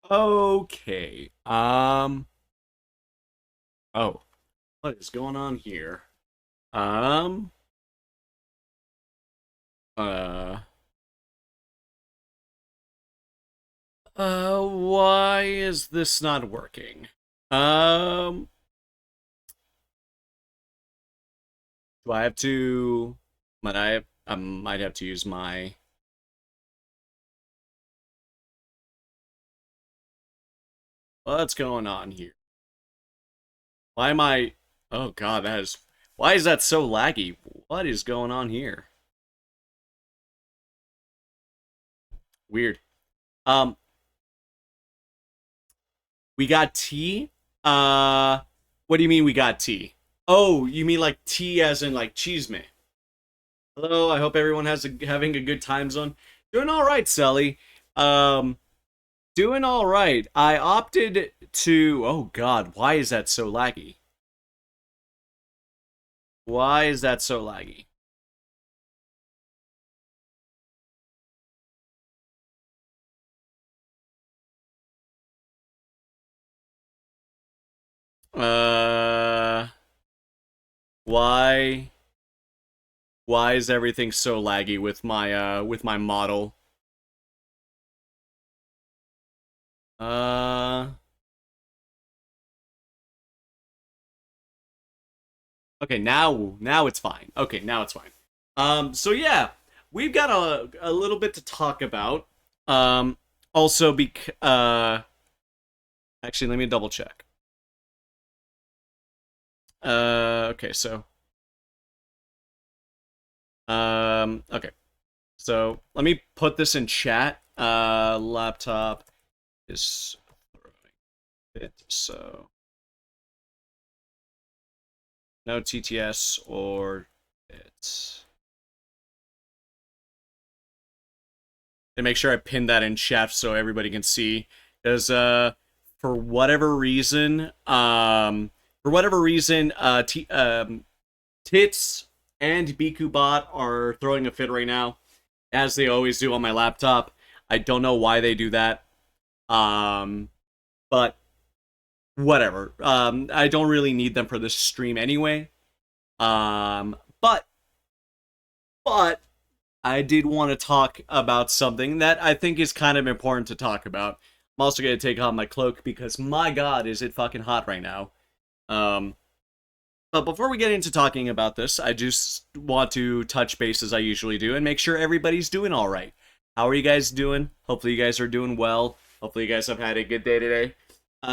Okay. Oh, what is going on here? Um. Uh. Why is this not working? Um. Do I have to? I might have to use my. What's going on here? Why am I? Oh God, that is. Why is that so laggy? What is going on here? Weird. Um. We got tea. What do you mean we got tea? Oh, you mean like tea as in like cheese me? Hello, I hope everyone having a good time zone. Doing all right, Sally. Um, doing all right. I opted to. Oh God, why is that so laggy? Why is that so laggy? Uh, why? Why is everything so laggy with my model? Uh, okay, now it's fine. Okay, now it's fine. So yeah, we've got a little bit to talk about. Um, also actually, let me double check. Okay, okay. So let me put this in chat. Laptop is throwing it, so no TTS or it. And make sure I pin that in chat so everybody can see. Because for whatever reason, Tits and BikuBot are throwing a fit right now, as they always do on my laptop. I don't know why they do that. Um, but whatever. I don't really need them for this stream anyway. But I did want to talk about something that I think is kind of important to talk about. I'm also gonna take off my cloak because my God, is it fucking hot right now. Um, but before we get into talking about this, I just want to touch base as I usually do and make sure everybody's doing all right. How are you guys doing? Hopefully, you guys are doing well. Hopefully, you guys have had a good day today.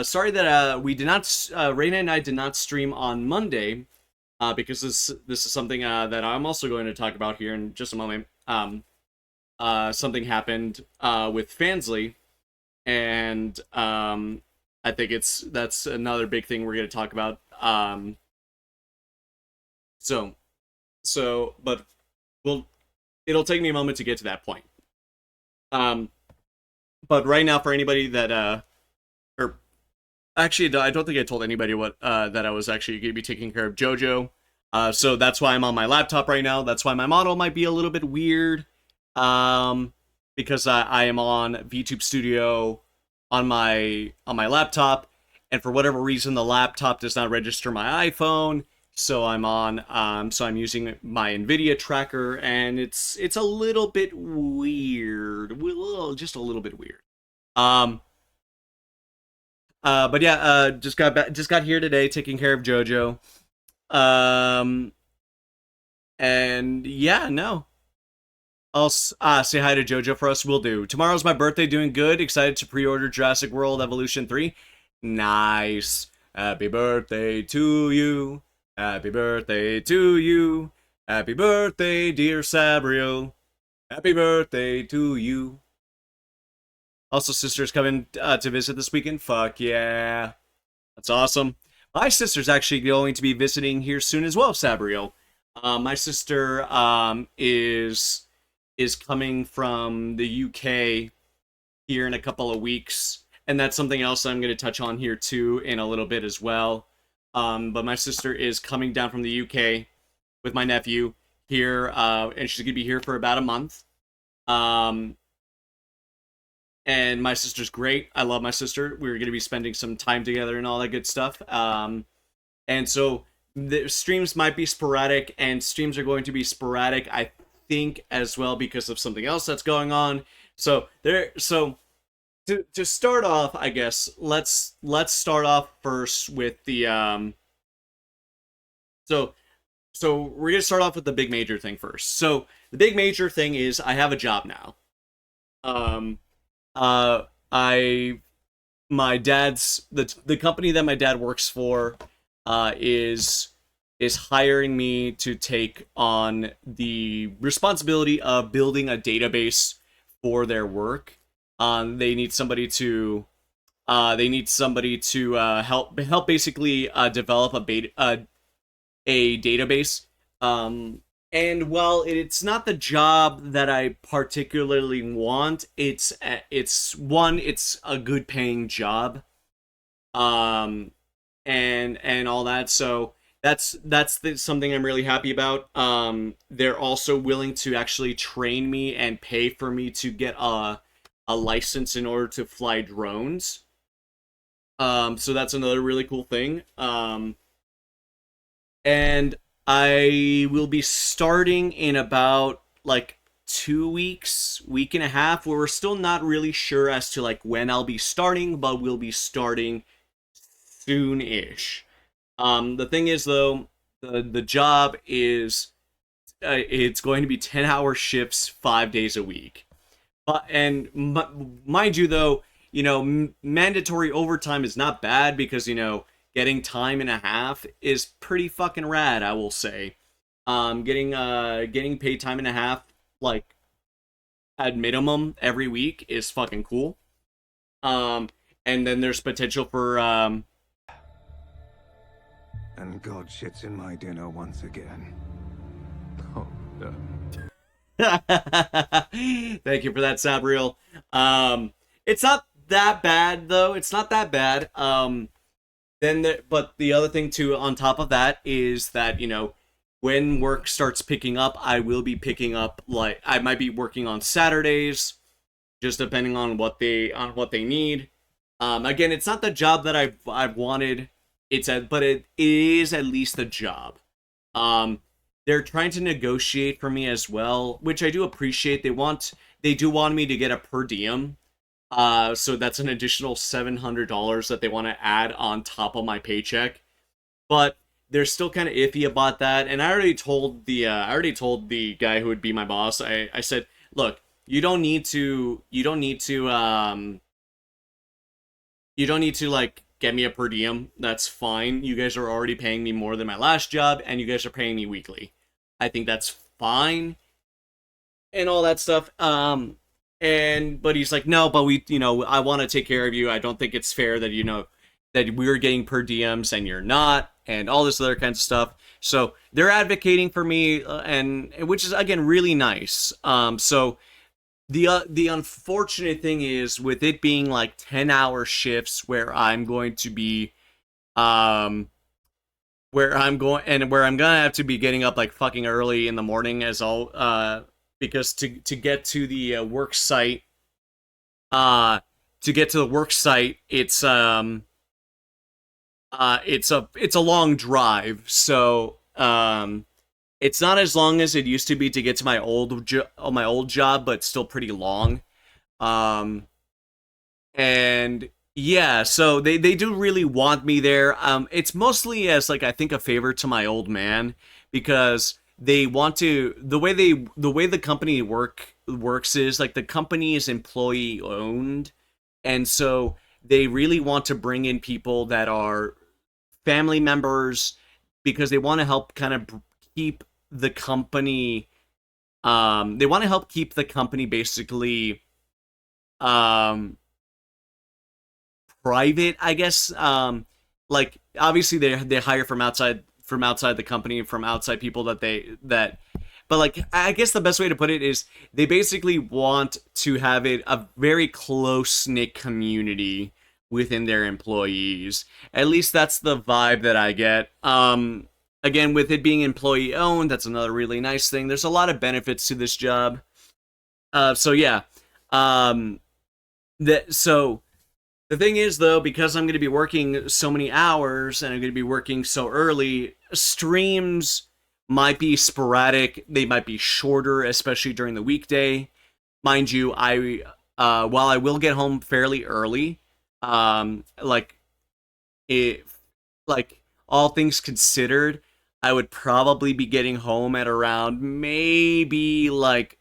Sorry that we did not, Raina and I did not stream on Monday because this is something that I'm also going to talk about here in just a moment. Something happened with Fansly, and I think that's another big thing we're going to talk about. So but we'll it'll take me a moment to get to that point. Um, but right now, for anybody that or actually, I don't think I told anybody what that I was actually going to be taking care of JoJo. So that's why I'm on my laptop right now. That's why my model might be a little bit weird. Um, because I am on VTube Studio on my laptop, and for whatever reason, the laptop does not register my iPhone. So I'm using my Nvidia tracker, and it's a little bit weird, just a little bit weird. Um, but yeah, just got here today, taking care of JoJo. Um, and yeah, no, I'll say hi to JoJo for us. Will do. Tomorrow's my birthday. Doing good. Excited to pre-order Jurassic World Evolution 3. Nice. Happy birthday to you. Happy birthday to you. Happy birthday, dear Sabriel. Happy birthday to you. Also, sister's coming to visit this weekend. Fuck yeah. That's awesome. My sister's actually going to be visiting here soon as well, Sabriel. My sister is coming from the UK here in a couple of weeks, and that's something else I'm going to touch on here too in a little bit as well. But my sister is coming down from the UK with my nephew here, and she's going to be here for about a month. Um, and my sister's great. I love my sister. We're going to be spending some time together and all that good stuff. And so the streams might be sporadic, and streams are going to be sporadic, I think, as well because of something else that's going on. So there, so to start off, I guess let's start off first with the so we're gonna start off with the big major thing first. So the big major thing is I have a job now. Um, I my dad's the company that my dad works for is hiring me to take on the responsibility of building a database for their work. They need somebody to help basically develop a database. And while it's not the job that I particularly want, it's a good paying job. Um, and all that. So something I'm really happy about. They're also willing to actually train me and pay for me to get a license in order to fly drones. So that's another really cool thing. And I will be starting in about like 2 weeks, week and a half, where we're still not really sure as to like when I'll be starting, but we'll be starting soon-ish. The thing is though, the job is it's going to be 10-hour shifts 5 days a week. And mind you, though, mandatory overtime is not bad because getting time and a half is pretty fucking rad. I will say, getting paid time and a half like at minimum every week is fucking cool. Um, and then there's potential for And God shits in my dinner once again. Oh, no. Thank you for that, Sabriel. It's not that bad though. It's not that bad. But the other thing too, on top of that, is that when work starts picking up, I will be picking up like I might be working on Saturdays, just depending on what they need. Again, it's not the job that I've wanted. But it is at least a job. Um, they're trying to negotiate for me as well, which I do appreciate. They do want me to get a per diem. So that's an additional $700 that they want to add on top of my paycheck. But they're still kind of iffy about that. And I already told the guy who would be my boss. I said, look, you don't need to like get me a per diem. That's fine. You guys are already paying me more than my last job, and you guys are paying me weekly. I think that's fine and all that stuff. But he's like, no, but I want to take care of you. I don't think it's fair that that we're getting per diems and you're not, and all this other kinds of stuff. So they're advocating for me, and which is again really nice. So the unfortunate thing is with it being like 10-hour shifts where I'm going to be where I'm gonna have to be getting up like fucking early in the morning as all because to get to the work site it's a long drive. So it's not as long as it used to be to get to my old job, but still pretty long. Um, and yeah, so they do really want me there. It's mostly as like I think a favor to my old man because they want to the way the company works is like the company is employee owned, and so they really want to bring in people that are family members because they want to help kind of keep the company they want to help keep the company basically um private, I guess. Like obviously they hire from outside the company, from outside people that but like I guess the best way to put it is they basically want to have it a very close knit community within their employees. At least that's the vibe that I get. Again, with it being employee owned, that's another really nice thing. There's a lot of benefits to this job. So yeah. Um that so the thing is though, because I'm going to be working so many hours and I'm going to be working so early, streams might be sporadic. They might be shorter, especially during the weekday. Mind you, I while I will get home fairly early, like it like all things considered, I would probably be getting home at around maybe like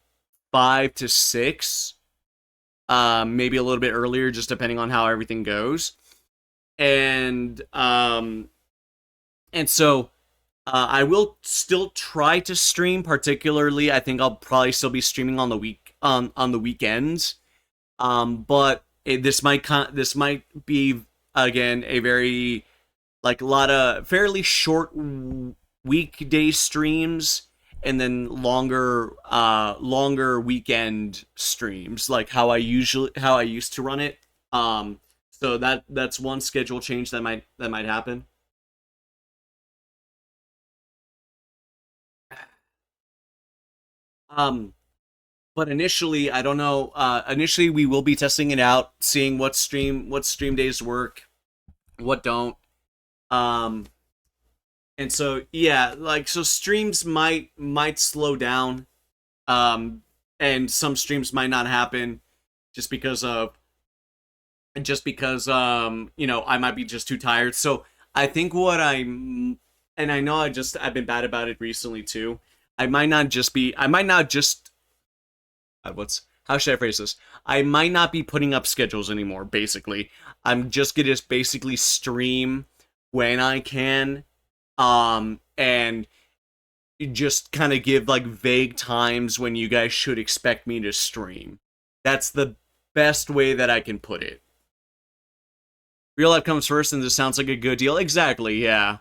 5 to 6, maybe a little bit earlier, just depending on how everything goes. And so I will still try to stream. Particularly, I think I'll probably still be streaming on the on the weekends. But this might be again a very like a lot of fairly short weekday streams and then longer weekend streams like how I used to run it. So that's one schedule change that might happen. um but initially I don't know, initially we will be testing it out, seeing what stream days work, what don't. um and so yeah, like so streams might slow down, um and some streams might not happen just because of just because you know, I might be just too tired. So I think what I'm and I know I've been bad about it recently too. I might not just what's how should I phrase this? I might not be putting up schedules anymore, basically. I'm just gonna just basically stream when I can, and just kind of give like vague times when you guys should expect me to stream. That's the best way that I can put it. Real life comes first, and this sounds like a good deal. Exactly, yeah.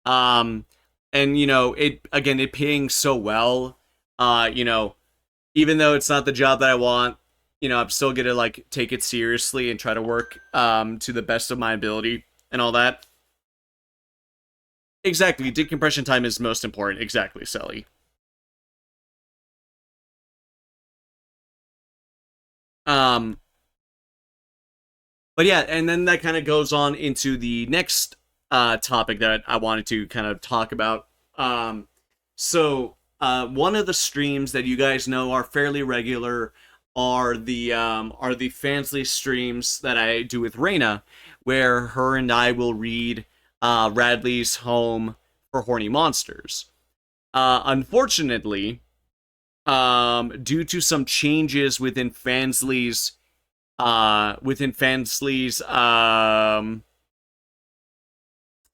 Um, and you know, it paying so well. You know, even though it's not the job that I want, you know, I'm still gonna like take it seriously and try to work to the best of my ability and all that. Exactly, decompression time is most important. Exactly, Sally. Um, but yeah, and then that kind of goes on into the next topic that I wanted to kind of talk about. One of the streams that you guys know are fairly regular are the Fansly streams that I do with Reina, where her and I will read Radley's Home for Horny Monsters. Unfortunately, due to some changes within Fansly's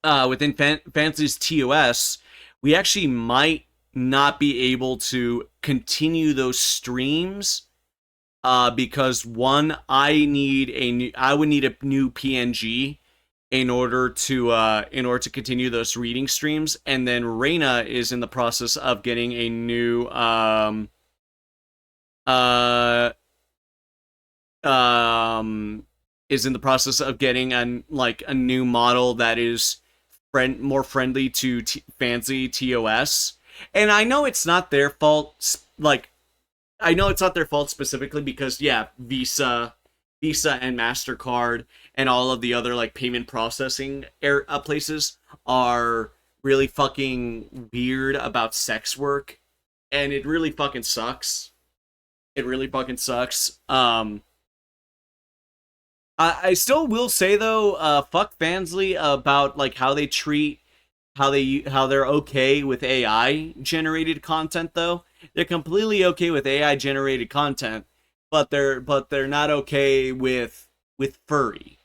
Fansly's TOS, we actually might not be able to continue those streams, because one, I would need a new PNG in order to continue those reading streams, and then Reina is in the process of getting a new uh um is in the process of getting a new model that is more friendly to fancy TOS. And I know it's not their fault. Like I know it's not their fault specifically because yeah, Visa and Mastercard and all of the other like payment processing places are really fucking weird about sex work, and it really fucking sucks. It really fucking sucks. I still will say though, fuck Fansly about like how they treat how they're okay with AI generated content though. They're completely okay with AI generated content, but they're not okay with furry,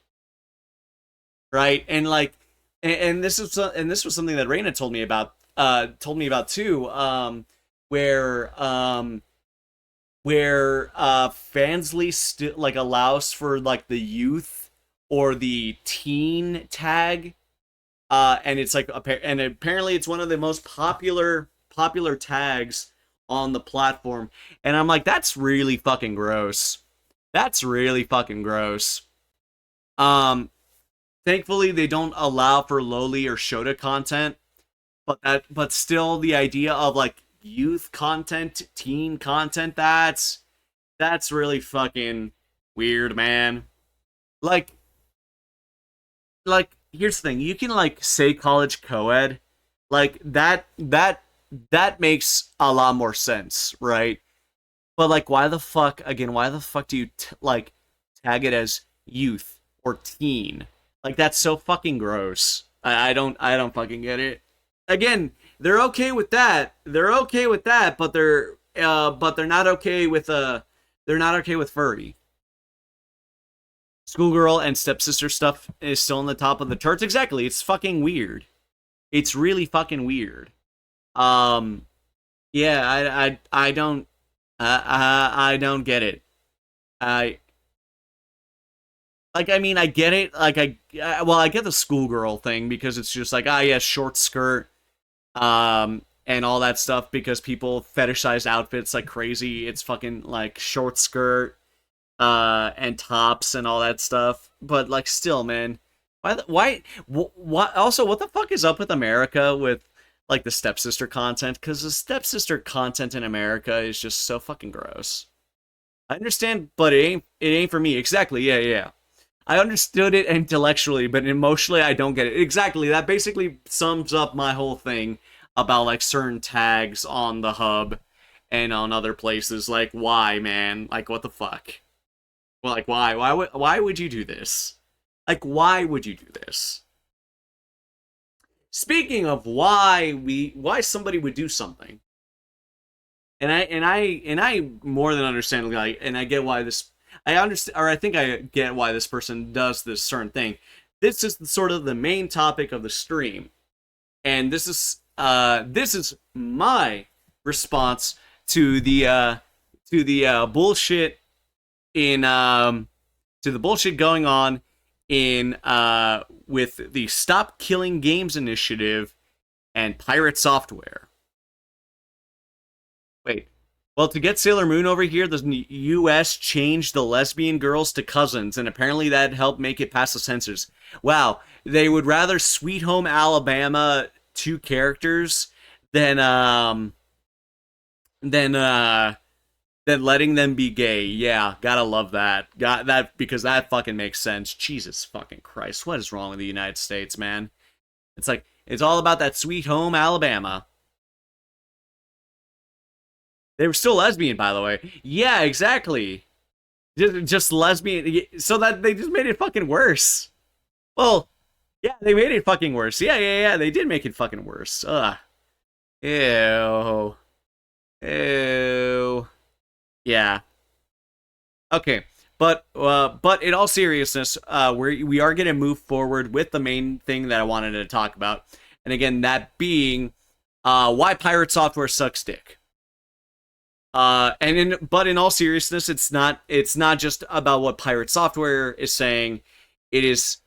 right? And like and this was something that Reina told me about too, where Fansly still like allows for like the youth or the teen tag, and it's like and apparently it's one of the most popular tags on the platform, and I'm like, that's really fucking gross. That's really fucking gross. Um, Thankfully they don't allow for loli or shota content, but still the idea of like youth content, teen content, that's really fucking weird, man. Like, like here's the thing: you can like say college co-ed, like that makes a lot more sense, right? But like, why the fuck again? Why the fuck do you like tag it as youth or teen? Like that's so fucking gross. I don't fucking get it. Again, they're okay with that. They're okay with that, but they're not okay with they're not okay with furry. Schoolgirl and stepsister stuff is still on the top of the charts. Exactly. It's fucking weird. It's really fucking weird. Um, yeah, I don't, I don't get it. I like, I mean, I get it. Like, well, I get the schoolgirl thing because it's just like, ah, yeah, short skirt, and all that stuff because people fetishize outfits like crazy. It's fucking like short skirt, and tops and all that stuff. But like, still, man, why? Also, what the fuck is up with America with like the stepsister content? Because the stepsister content in America is just so fucking gross. I understand, but it ain't for me. Exactly. Yeah, yeah. I understood it intellectually, but emotionally, I don't get it. Exactly. That basically sums up my whole thing about like certain tags on the hub and on other places. Like, why, man? Like, what the fuck? Well, like, why? Why would you do this? Like, why would you do this? Speaking of why somebody would do something, and I more than understand, like, and I get why this, I understand, or I think I get why this person does this certain thing. This is sort of the main topic of the stream, and this is my response to the bullshit in to the bullshit going on in with the Stop Killing Games initiative and PirateSoftware. Wait. Well, to get Sailor Moon over here, the U.S. changed the lesbian girls to cousins, and apparently that helped make it past the censors. Wow, they would rather Sweet Home Alabama two characters than than uh than letting them be gay. Yeah, gotta love that. Got that because that fucking makes sense. Jesus fucking Christ, what is wrong with the United States, man? It's like it's all about that Sweet Home Alabama. They were still lesbian, by the way. Yeah, exactly. Just lesbian, so that they just made it fucking worse. Well, yeah, they made it fucking worse. Yeah, yeah, yeah, they did make it fucking worse. Ugh. Ew. Ew. Yeah. Okay. But in all seriousness, we are gonna move forward with the main thing that I wanted to talk about, and again, that being why pirate software sucks dick. But in all seriousness, it's not just about what pirate software is saying. It is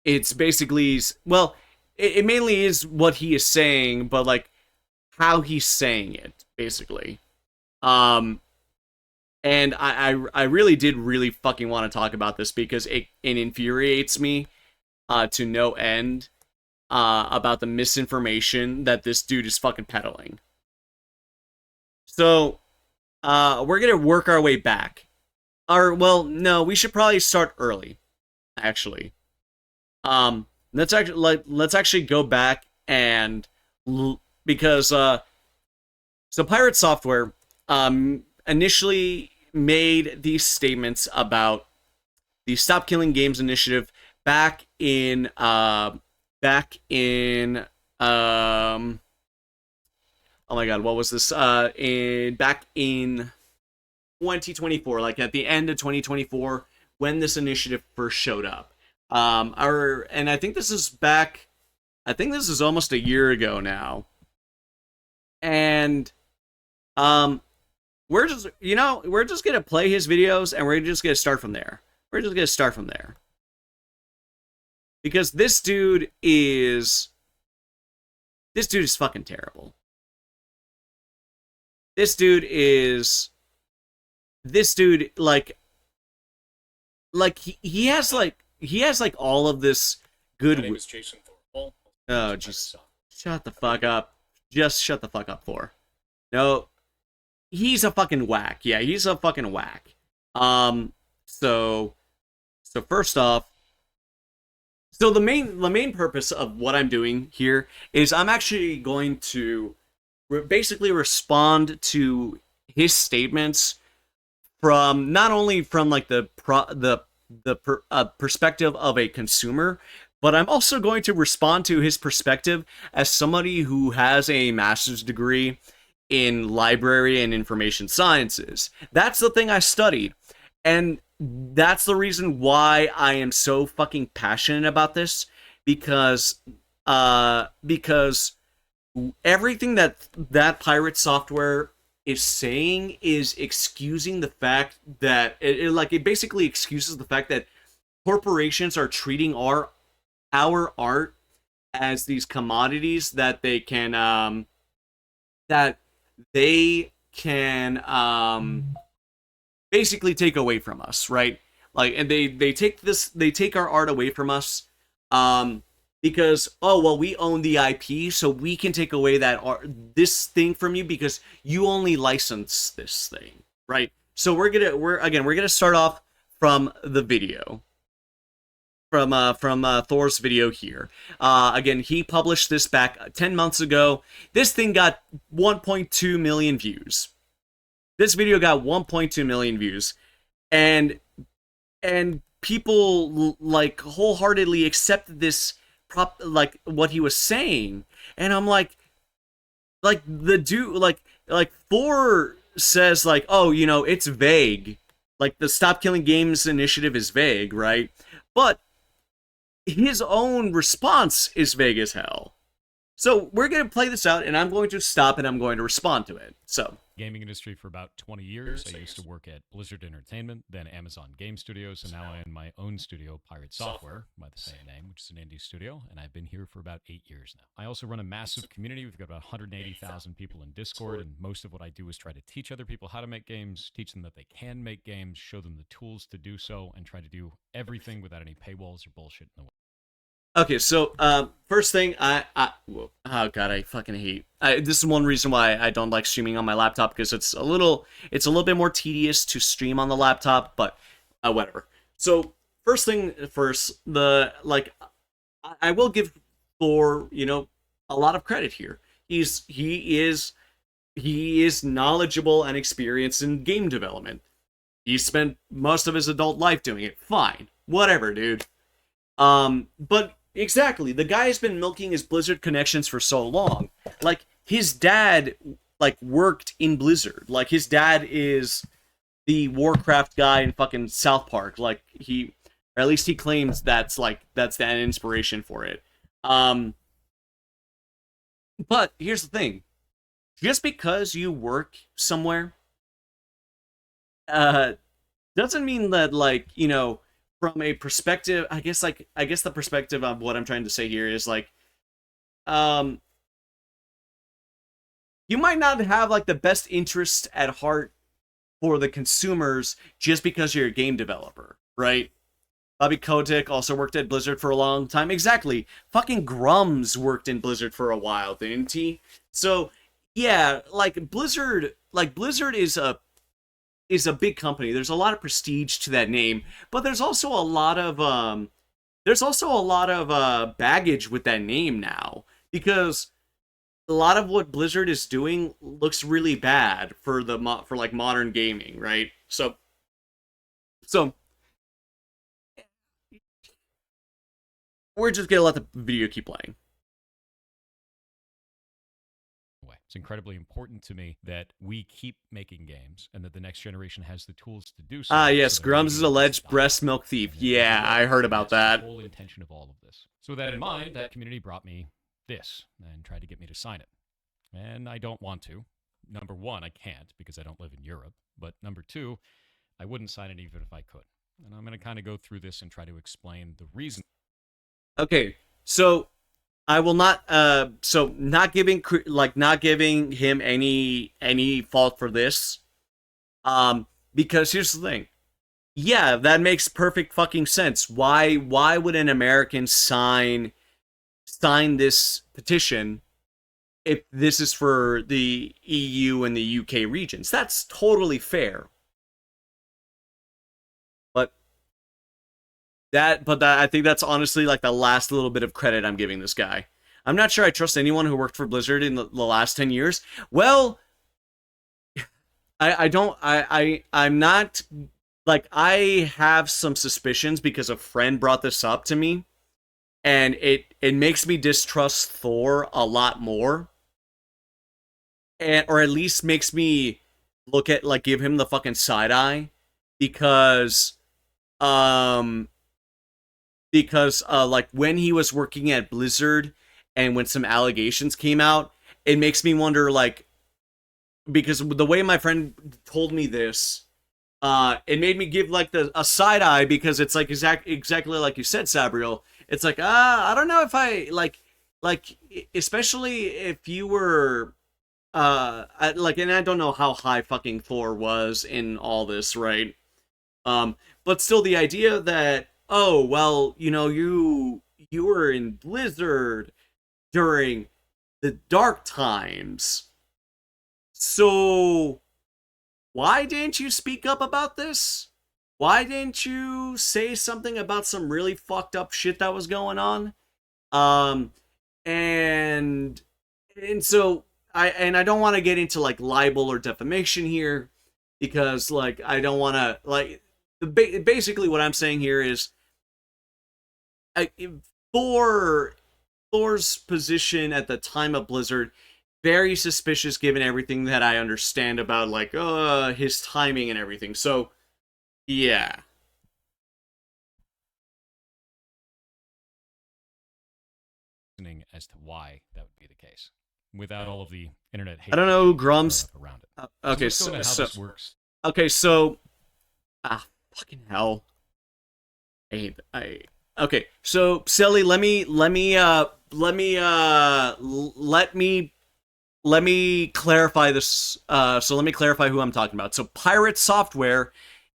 it's basically, well, it mainly is what he is saying, but like how he's saying it basically. Um, and I really did really fucking want to talk about this because it infuriates me to no end about the misinformation that this dude is fucking peddling. So we're gonna work our way back. Or well, no, we should probably start early. Actually, let's actually go back and because so Pirate Software initially made these statements about the Stop Killing Games initiative back in back in oh my god, what was this? In back in 2024, like at the end of 2024, when this initiative first showed up. And I think this is back. I think this is almost a year ago now. And we're just we're just gonna play his videos and we're just gonna start from there. We're just gonna start from there because this dude is fucking terrible. This dude like he has like all of this good. My name is Jason Thorpe. Oh, just shut the fuck up. Just shut the fuck up, Thor. No, he's a fucking whack. Yeah, he's a fucking whack. Um, so so first off, so the main purpose of what I'm doing here is I'm actually going to basically respond to his statements from not only from like the perspective of a consumer, but I'm also going to respond to his perspective as somebody who has a master's degree in library and information sciences. That's the thing I studied. And that's the reason why I am so fucking passionate about this because everything that pirate software is saying is excusing the fact that it basically excuses the fact that corporations are treating our art as these commodities that they can basically take away from us, right? Like, and they take our art away from us, um, because oh well, we own the IP, so we can take away that art, this thing from you because you only license this thing, right? So we're gonna start off from the video. From Thor's video here. Again, he published this back 10 months ago. This thing got 1.2 million views. This video got 1.2 million views, and people like wholeheartedly accepted this like what he was saying, and I'm like the dude like Thor says like, oh, you know, it's vague, like the Stop Killing Games initiative is vague, right? But his own response is vague as hell. So we're gonna play this out, and I'm going to stop and I'm going to respond to it. So Gaming industry for about 20 years. I used to work at Blizzard Entertainment, then Amazon Game Studios, and now I own my own studio, PirateSoftware, by the same name, which is an indie studio, and I've been here for about 8 years now. I also run a massive community. We've got about 180,000 people in Discord, and most of what I do is try to teach other people how to make games, teach them that they can make games, show them the tools to do so, and try to do everything without any paywalls or bullshit in the way. okay, so first thing, oh god, I fucking hate. This is one reason why I don't like streaming on my laptop because it's a little bit more tedious to stream on the laptop, but whatever. So first thing first, the like, I will give Thor, you know, a lot of credit here. He is knowledgeable and experienced in game development. He spent most of his adult life doing it. Fine, whatever, dude. But exactly, the guy has been milking his Blizzard connections for so long. Like his dad, like worked in Blizzard. Like his dad is the Warcraft guy in fucking South Park. Like or at least he claims that's that inspiration for it. Um, but here's the thing: just because you work somewhere, uh, doesn't mean that like you know from a perspective. I guess the perspective of what I'm trying to say here is like um you might not have like the best interest at heart for the consumers just because you're a game developer, right? Bobby Kotick also worked at Blizzard for a long time. Exactly. Fucking Grums worked in Blizzard for a while, didn't he? So yeah, like Blizzard is a big company. There's a lot of prestige to that name, but there's also a lot of baggage with that name now because a lot of what Blizzard is doing looks really bad for for like modern gaming, right? So we're just gonna let the video keep playing. It's incredibly important to me that we keep making games and that the next generation has the tools to do so. Ah, yes, So that we Grums do is not just alleged die breast out. milk thief. And Yeah, I heard about that's the that. whole intention of all of this. So with that in mind, that community brought me this and tried to get me to sign it. And I don't want to. Number one, I can't because I don't live in Europe. But number two, I wouldn't sign it even if I could. And I'm going to kind of go through this and try to explain the reason. Okay, so I will not. So not giving him any fault for this. Because here's the thing. Yeah, that makes perfect fucking sense. Why would an American sign this petition if this is for the EU and the UK regions? That's totally fair. I think that's honestly like the last little bit of credit I'm giving this guy. I'm not sure I trust anyone who worked for Blizzard in the last 10 years. Well, I don't I'm not like I have some suspicions because a friend brought this up to me, and it makes me distrust Thor a lot more, and or at least makes me look at like give him the fucking side eye because um like when he was working at Blizzard and when some allegations came out, it makes me wonder like because the way my friend told me this, it made me give like a side eye because it's like exactly like you said, Sabriel. It's like I don't know if I like especially if you were like, and I don't know how high fucking Thor was in all this, right? But still the idea that, oh well, you know, you were in Blizzard during the dark times, so why didn't you speak up about this? Why didn't you say something about some really fucked up shit that was going on? Um, and so I don't want to get into like libel or defamation here because like I don't want to like basically what I'm saying here is I, Thor Thor's position at the time of Blizzard very suspicious given everything that I understand about like his timing and everything. So yeah. As to why that would be the case, without all of the internet hate I don't know, machines Grums. around it. Okay, So let's go into how this works. okay, so fucking hell. I okay, so Sally, let me clarify this. So let me clarify who I'm talking about. So PirateSoftware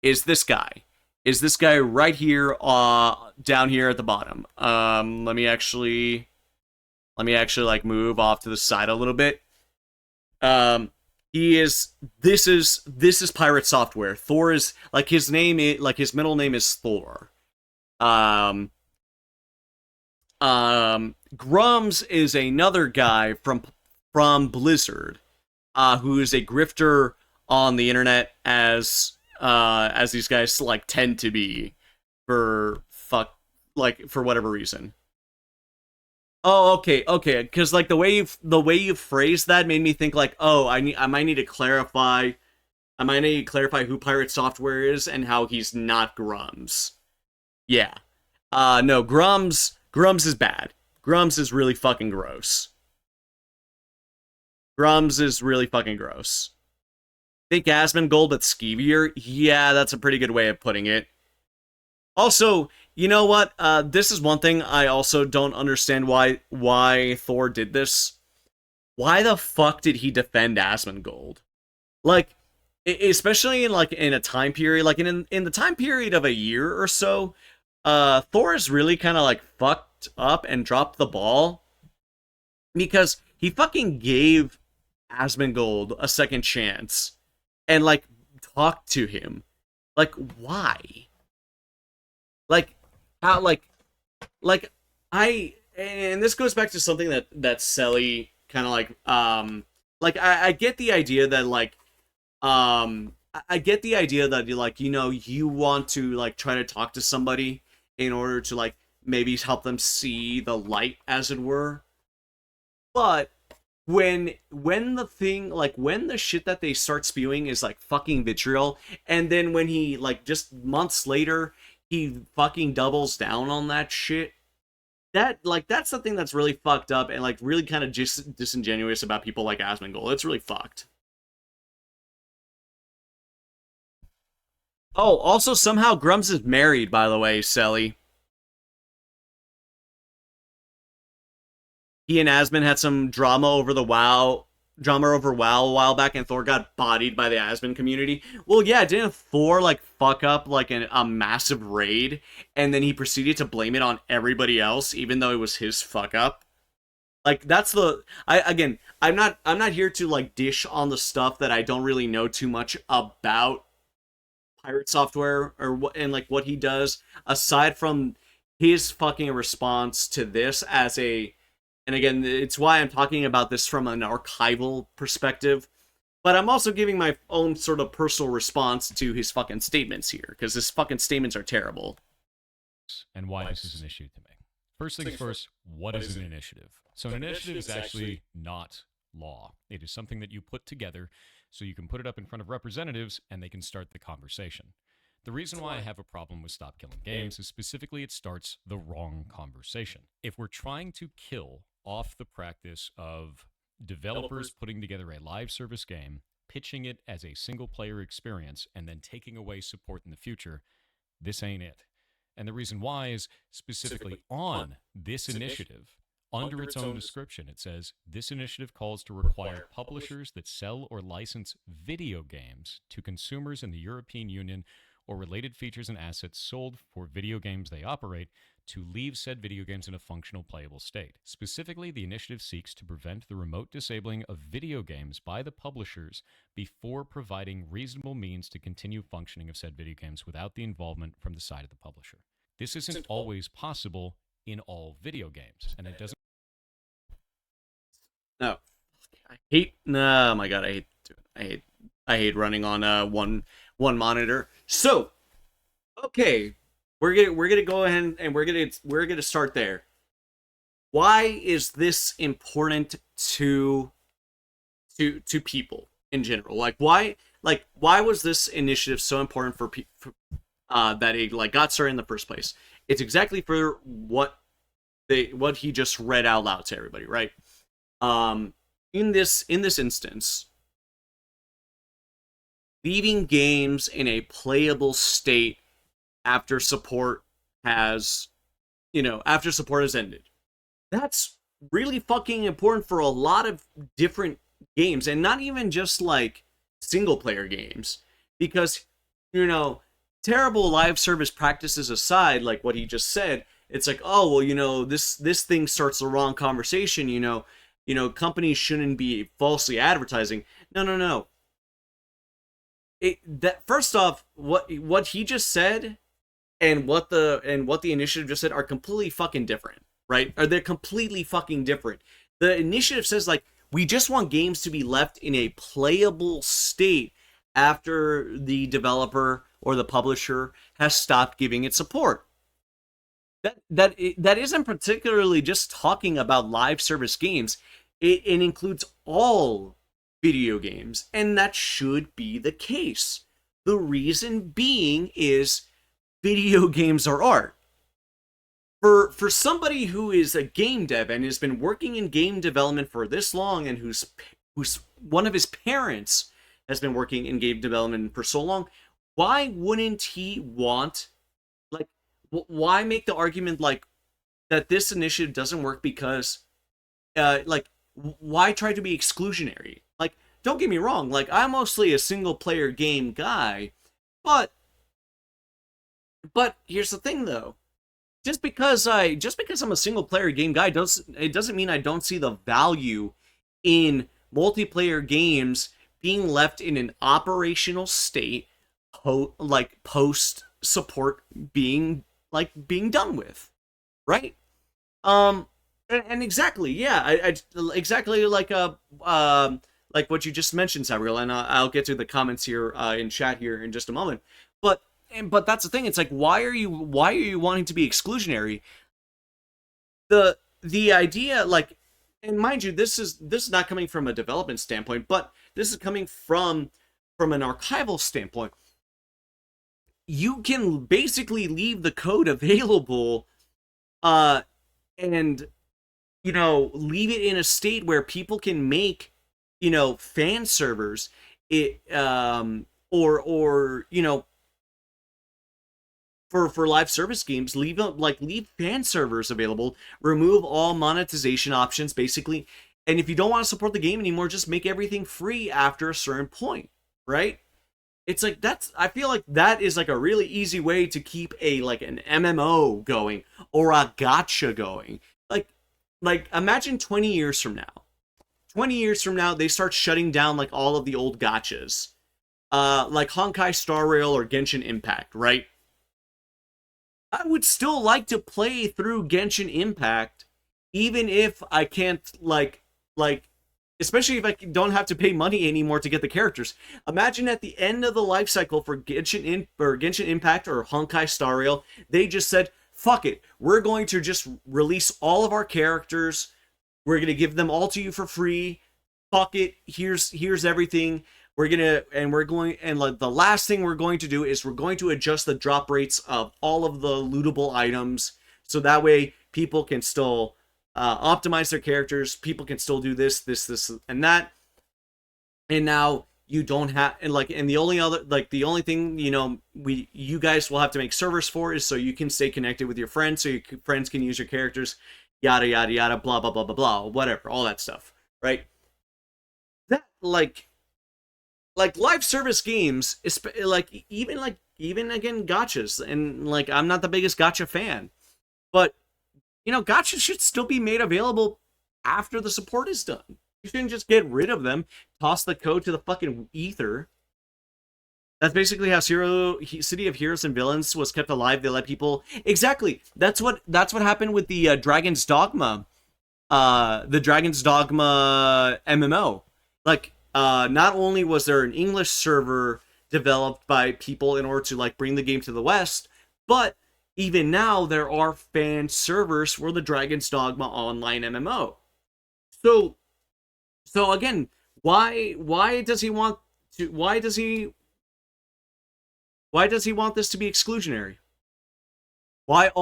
is this guy. Is this guy right here, down here at the bottom. Let me actually like move off to the side a little bit. He is. This is PirateSoftware. Thor is like his name. Like his middle name is Thor. Um, Grums is another guy from Blizzard, who is a grifter on the internet as these guys like tend to be for whatever reason. Oh, okay. Because like the way you phrased that made me think like, oh, I might need to clarify. I might need to clarify who Pirate Software is and how he's not Grums. Yeah. No, Grums is bad. Grums is really fucking gross. Grums is really fucking gross. Think Asmongold but skeevier? Yeah, that's a pretty good way of putting it. Also, you know what? This is one thing I also don't understand why Thor did this. Why the fuck did he defend Asmongold? Like, especially in like in a time period, like in the time period of a year or so, Thor is really kind of like fucked up and dropped the ball because he fucking gave Asmongold a second chance and like talked to him. Like, why? Like, how? Like I. And this goes back to something that Selly kind of like I get the idea that like I get the idea that you like, you know, you want to like try to talk to somebody in order to like maybe help them see the light, as it were. But when the thing like when the shit that they start spewing is like fucking vitriol, and then when he like just months later he fucking doubles down on that shit, that like that's something that's really fucked up and like really kind of just disingenuous about people like Asmongold. It's really fucked. Oh, also somehow Grums is married, by the way, Selly. He and Asmon had some drama over WoW a while back, and Thor got bodied by the Asmon community. Well, yeah, didn't Thor like fuck up like a massive raid, and then he proceeded to blame it on everybody else, even though it was his fuck up? Like that's the I again, I'm not here to like dish on the stuff that I don't really know too much about Pirate Software or what and like what he does aside from his fucking response to this as a and again it's why I'm talking about this from an archival perspective, but I'm also giving my own sort of personal response to his fucking statements here because his fucking statements are terrible. And why this is an issue to me. First things first, what is an initiative? So an initiative is actually not law. It is something that you put together so you can put it up in front of representatives and they can start the conversation. The reason why I have a problem with Stop Killing Games is specifically it starts the wrong conversation. If we're trying to kill off the practice of developers putting together a live service game, pitching it as a single player experience, and then taking away support in the future, this ain't it. And the reason why is specifically on this initiative, under its own description, it says, this initiative calls to require publishers that sell or license video games to consumers in the European Union or related features and assets sold for video games they operate to leave said video games in a functional playable state. Specifically, the initiative seeks to prevent the remote disabling of video games by the publishers before providing reasonable means to continue functioning of said video games without the involvement from the side of the publisher. This isn't always possible in all video games, and it doesn't. No, I hate. No, oh my god, I hate running on one monitor. So, okay, we're gonna go ahead and we're gonna start there. Why is this important to people in general? Like why was this initiative so important for people that it like got started in the first place? It's exactly for what he just read out loud to everybody, right? In this instance, leaving games in a playable state after support has ended. That's really fucking important for a lot of different games, and not even just like single player games, because terrible live service practices aside, like what he just said, it's like, oh well, this thing starts the wrong conversation. Companies shouldn't be falsely advertising. No. That first off, what he just said and what the initiative just said are completely fucking different, right? Or they're completely fucking different. The initiative says like we just want games to be left in a playable state after the developer or the publisher has stopped giving it support. That isn't particularly just talking about live service games. It includes all video games, and that should be the case. The reason being is video games are art. For somebody who is a game dev and has been working in game development for this long, and who's one of his parents has been working in game development for so long, why wouldn't he want, like, why make the argument like that this initiative doesn't work because why try to be exclusionary? Like, don't get me wrong, like I'm mostly a single player game guy, but here's the thing though. Just because I'm a single player game guy doesn't mean I don't see the value in multiplayer games being left in an operational state post support being done with, right? And exactly, yeah, I exactly like what you just mentioned, Sabriel, and I'll get to the comments here in chat here in just a moment. But that's the thing. It's like, why are you wanting to be exclusionary? The idea, like, and mind you, this is not coming from a development standpoint, but this is coming from an archival standpoint. You can basically leave the code available, and leave it in a state where people can make fan servers, for live service games, leave fan servers available, remove all monetization options basically, and if you don't want to support the game anymore, just make everything free after a certain point, right? It's like I feel like that is like a really easy way to keep an MMO going or a gacha going. Like imagine 20 years from now. 20 years from now, they start shutting down like all of the old gachas. like Honkai Star Rail or Genshin Impact, right? I would still like to play through Genshin Impact, even if I can't like, especially if I don't have to pay money anymore to get the characters. Imagine at the end of the life cycle for Genshin Impact or Honkai Star Rail, they just said, "Fuck it, we're going to just release all of our characters. We're gonna give them all to you for free. Fuck it, here's everything." Like the last thing we're going to do is we're going to adjust the drop rates of all of the lootable items so that way people can still optimize their characters. People can still do this, and that. And now you don't have and the only thing you guys will have to make servers for is so you can stay connected with your friends, so your friends can use your characters, yada yada yada, blah blah blah blah blah, whatever, all that stuff, right? That like live service games, even again gotchas, and like I'm not the biggest gotcha fan, but gotchas should still be made available after the support is done. You shouldn't just get rid of them, toss the code to the fucking ether. That's basically how City of Heroes and Villains was kept alive. They let people exactly. That's what happened with the Dragon's Dogma, MMO. Like, not only was there an English server developed by people in order to like bring the game to the West, but even now there are fan servers for the Dragon's Dogma online MMO. So again, why does he want this to be exclusionary? Why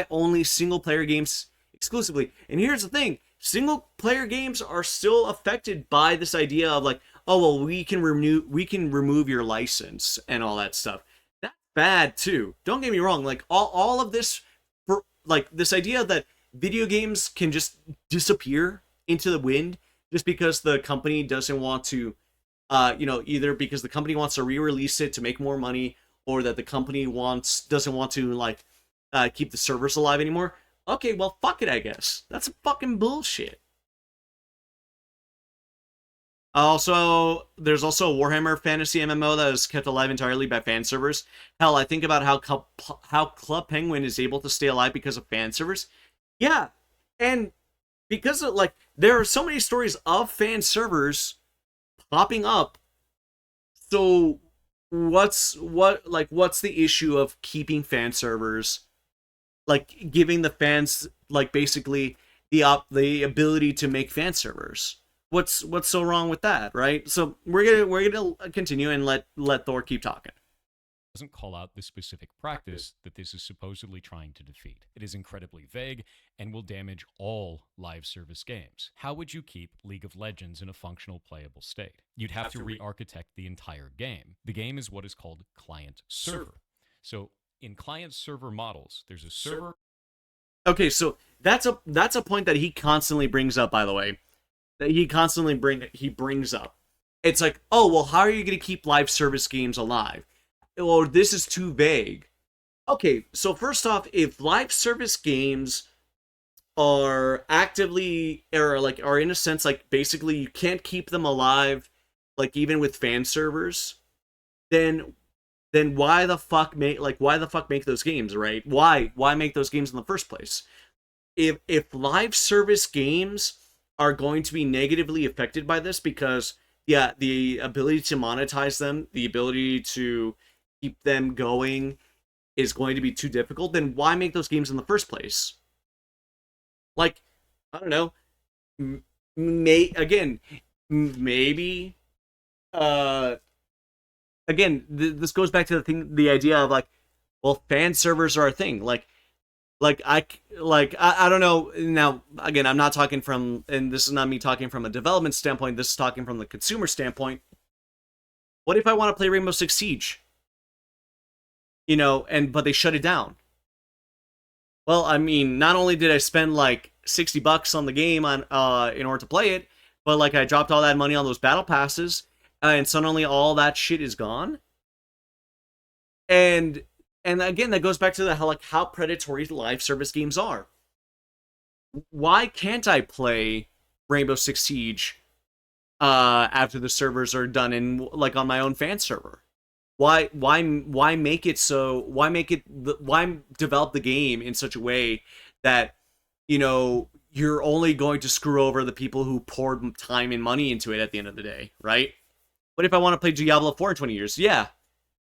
only single player games exclusively? And here's the thing. Single player games are still affected by this idea of like, oh well, we can remove your license and all that stuff. That's bad too. Don't get me wrong. Like all of this, for like this idea that video games can just disappear into the wind just because the company doesn't want to, either because the company wants to re-release it to make more money, or that the company doesn't want to keep the servers alive anymore. Okay, well, fuck it, I guess. That's fucking bullshit. Also, there's also a Warhammer Fantasy MMO that is kept alive entirely by fan servers. Hell, I think about how Club Penguin is able to stay alive because of fan servers. Yeah, and because of, there are so many stories of fan servers popping up. So, what's the issue of keeping fan servers? Like giving the fans basically the ability to make fan servers. What's so wrong with that, right? So we're gonna continue and let Thor keep talking. Doesn't call out the specific practice that this is supposedly trying to defeat. It is incredibly vague and will damage all live service games. How would you keep League of Legends in a functional playable state? You'd have to re-architect the entire game. The game is what is called client-server. So in client-server models, there's a server. Okay, so that's a point that he constantly brings up, by the way. That he brings up. It's like, oh well, how are you going to keep live service games alive? Or this is too vague. Okay, so first off, if live service games are actively are in a sense basically you can't keep them alive, even with fan servers, then why the fuck make those games, right? Why make those games in the first place? If live service games are going to be negatively affected by this because the ability to monetize them, the ability to keep them going is going to be too difficult, then why make those games in the first place? I don't know. Maybe again, this goes back to the idea of well, fan servers are a thing. I don't know. Now, again, I'm not talking from, and this is not me talking from a development standpoint. This is talking from the consumer standpoint. What if I want to play Rainbow Six Siege? But they shut it down. Well, I mean, not only did I spend $60 on the game in order to play it, but I dropped all that money on those battle passes, and suddenly all that shit is gone. And again, that goes back to how predatory live service games are. Why can't I play Rainbow Six Siege after the servers are done in like on my own fan server? Why make it so? Why develop the game in such a way that you're only going to screw over the people who poured time and money into it at the end of the day, right? What if I want to play Diablo 4 in 20 years? Yeah,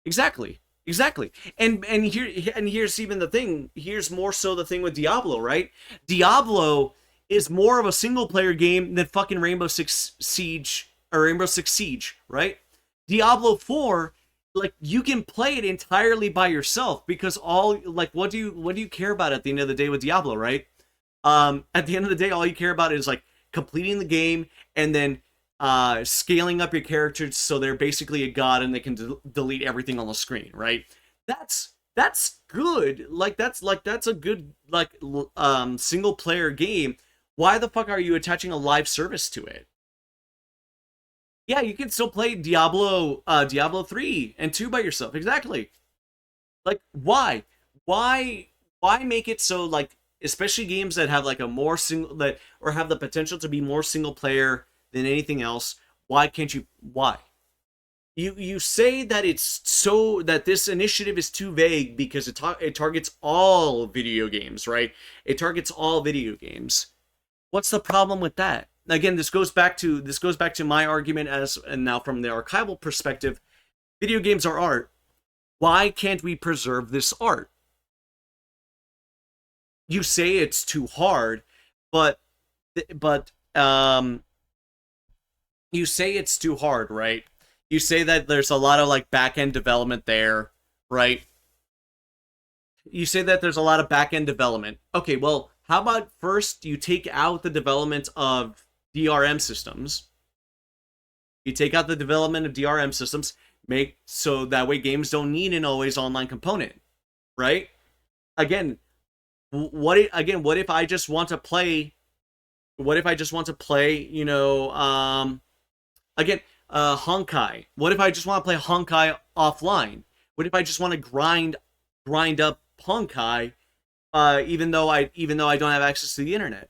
exactly. Exactly. And here's even the thing. Here's more so the thing with Diablo, right? Diablo is more of a single player game than fucking Rainbow Six Siege or Rainbow Six Siege, right? Diablo 4, like you can play it entirely by yourself because all like what do you care about at the end of the day with Diablo, right? At the end of the day, all you care about is like completing the game and then scaling up your characters so they're basically a god and they can delete everything on the screen, right? That's good. That's a good single player game. Why the fuck are you attaching a live service to it? Yeah, you can still play Diablo 3 and 2 by yourself. Exactly. Like why why make it so like especially games that have like a more single that or have the potential to be more single player than anything else, why can't you why? You say that it's so that this initiative is too vague because it targets all video games, right? It targets all video games. What's the problem with that? Again, this goes back to my argument as and now from the archival perspective, video games are art. Why can't we preserve this art? You say it's too hard, but but you say it's too hard, right? You say that there's a lot of like back end development there, right? You say that there's a lot of back end development. Okay, well, how about first you take out the development of DRM systems? You take out the development of DRM systems, make so that way games don't need an always online component, right? Again, what if I just want to play? What if I just want to play? Again, Honkai. What if I just want to play Honkai offline? What if I just want to grind up Honkai, even though I don't have access to the internet?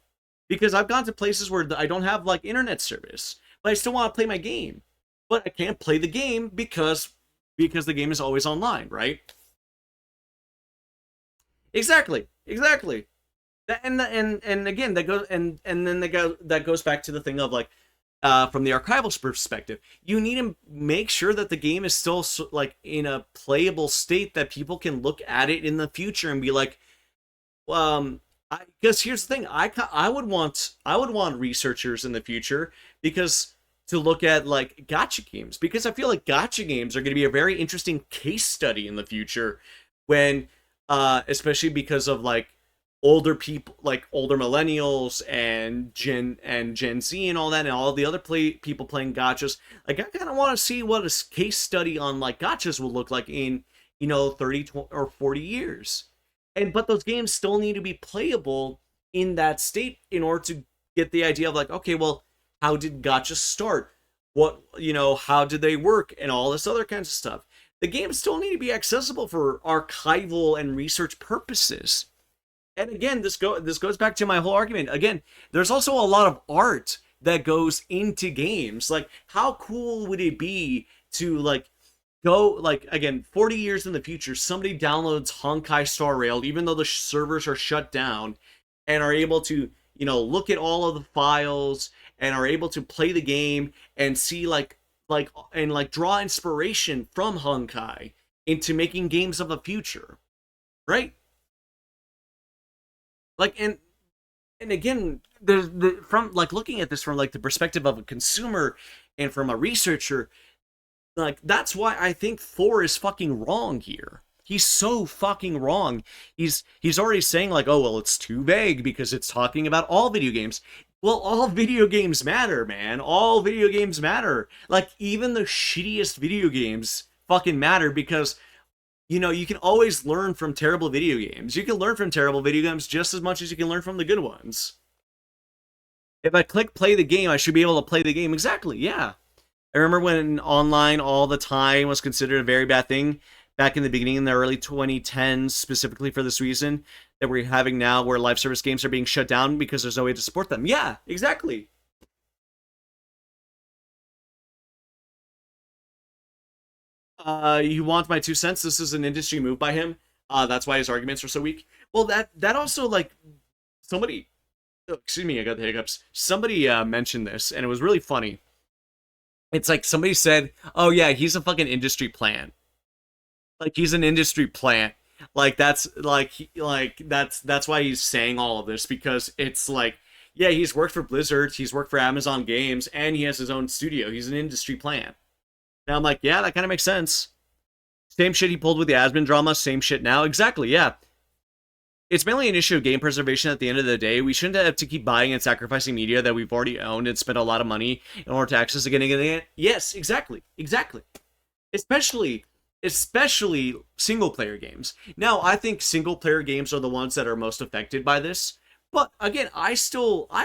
Because I've gone to places where I don't have like internet service, but I still want to play my game, but I can't play the game because the game is always online, right? Exactly. And again and then that goes back to the thing of like from the archival perspective, you need to make sure that the game is still like in a playable state that people can look at it in the future and be like, because here's the thing, I would want researchers in the future because to look at like gotcha games because I feel like gotcha games are going to be a very interesting case study in the future when especially because of like older people like older millennials and Gen Z and all that and all the other people playing gotchas. Like I kind of want to see what a case study on like gotchas will look like in 30 or 40 years. And but those games still need to be playable in that state in order to get the idea of like, okay, well, how did gotchas start? How did they work and all this other kinds of stuff. The games still need to be accessible for archival and research purposes. And again, this goes back to my whole argument. Again, there's also a lot of art that goes into games. Like, how cool would it be to like go like again 40 years in the future, somebody downloads Honkai Star Rail, even though the servers are shut down, and are able to look at all of the files and are able to play the game and see like draw inspiration from Honkai into making games of the future, right? Like and again, from like looking at this from like the perspective of a consumer and from a researcher, like that's why I think Thor is fucking wrong here. He's so fucking wrong. He's already saying like, oh well, it's too vague because it's talking about all video games. Well, all video games matter, man. All video games matter. Like even the shittiest video games fucking matter because you can always learn from terrible video games. You can learn from terrible video games just as much as you can learn from the good ones. If I click play the game, I should be able to play the game. Exactly, yeah. I remember when online all the time was considered a very bad thing back in the beginning in the early 2010s, specifically for this reason that we're having now where live service games are being shut down because there's no way to support them. Yeah, exactly. You want my 2 cents? This is an industry move by him. That's why his arguments are so weak. Well, that also like somebody. Oh, excuse me, I got the hiccups. Somebody mentioned this, and it was really funny. It's like somebody said, "Oh yeah, he's a fucking industry plant. Like he's an industry plant. Like that's why he's saying all of this because it's like, yeah, he's worked for Blizzard, he's worked for Amazon Games, and he has his own studio. He's an industry plant." And I'm like, yeah, that kind of makes sense. Same shit he pulled with the Asmon drama, same shit now. Exactly, yeah. It's mainly an issue of game preservation at the end of the day. We shouldn't have to keep buying and sacrificing media that we've already owned and spent a lot of money in order to access again and again. Yes, exactly. Exactly. Especially single player games. Now, I think single player games are the ones that are most affected by this. But again, I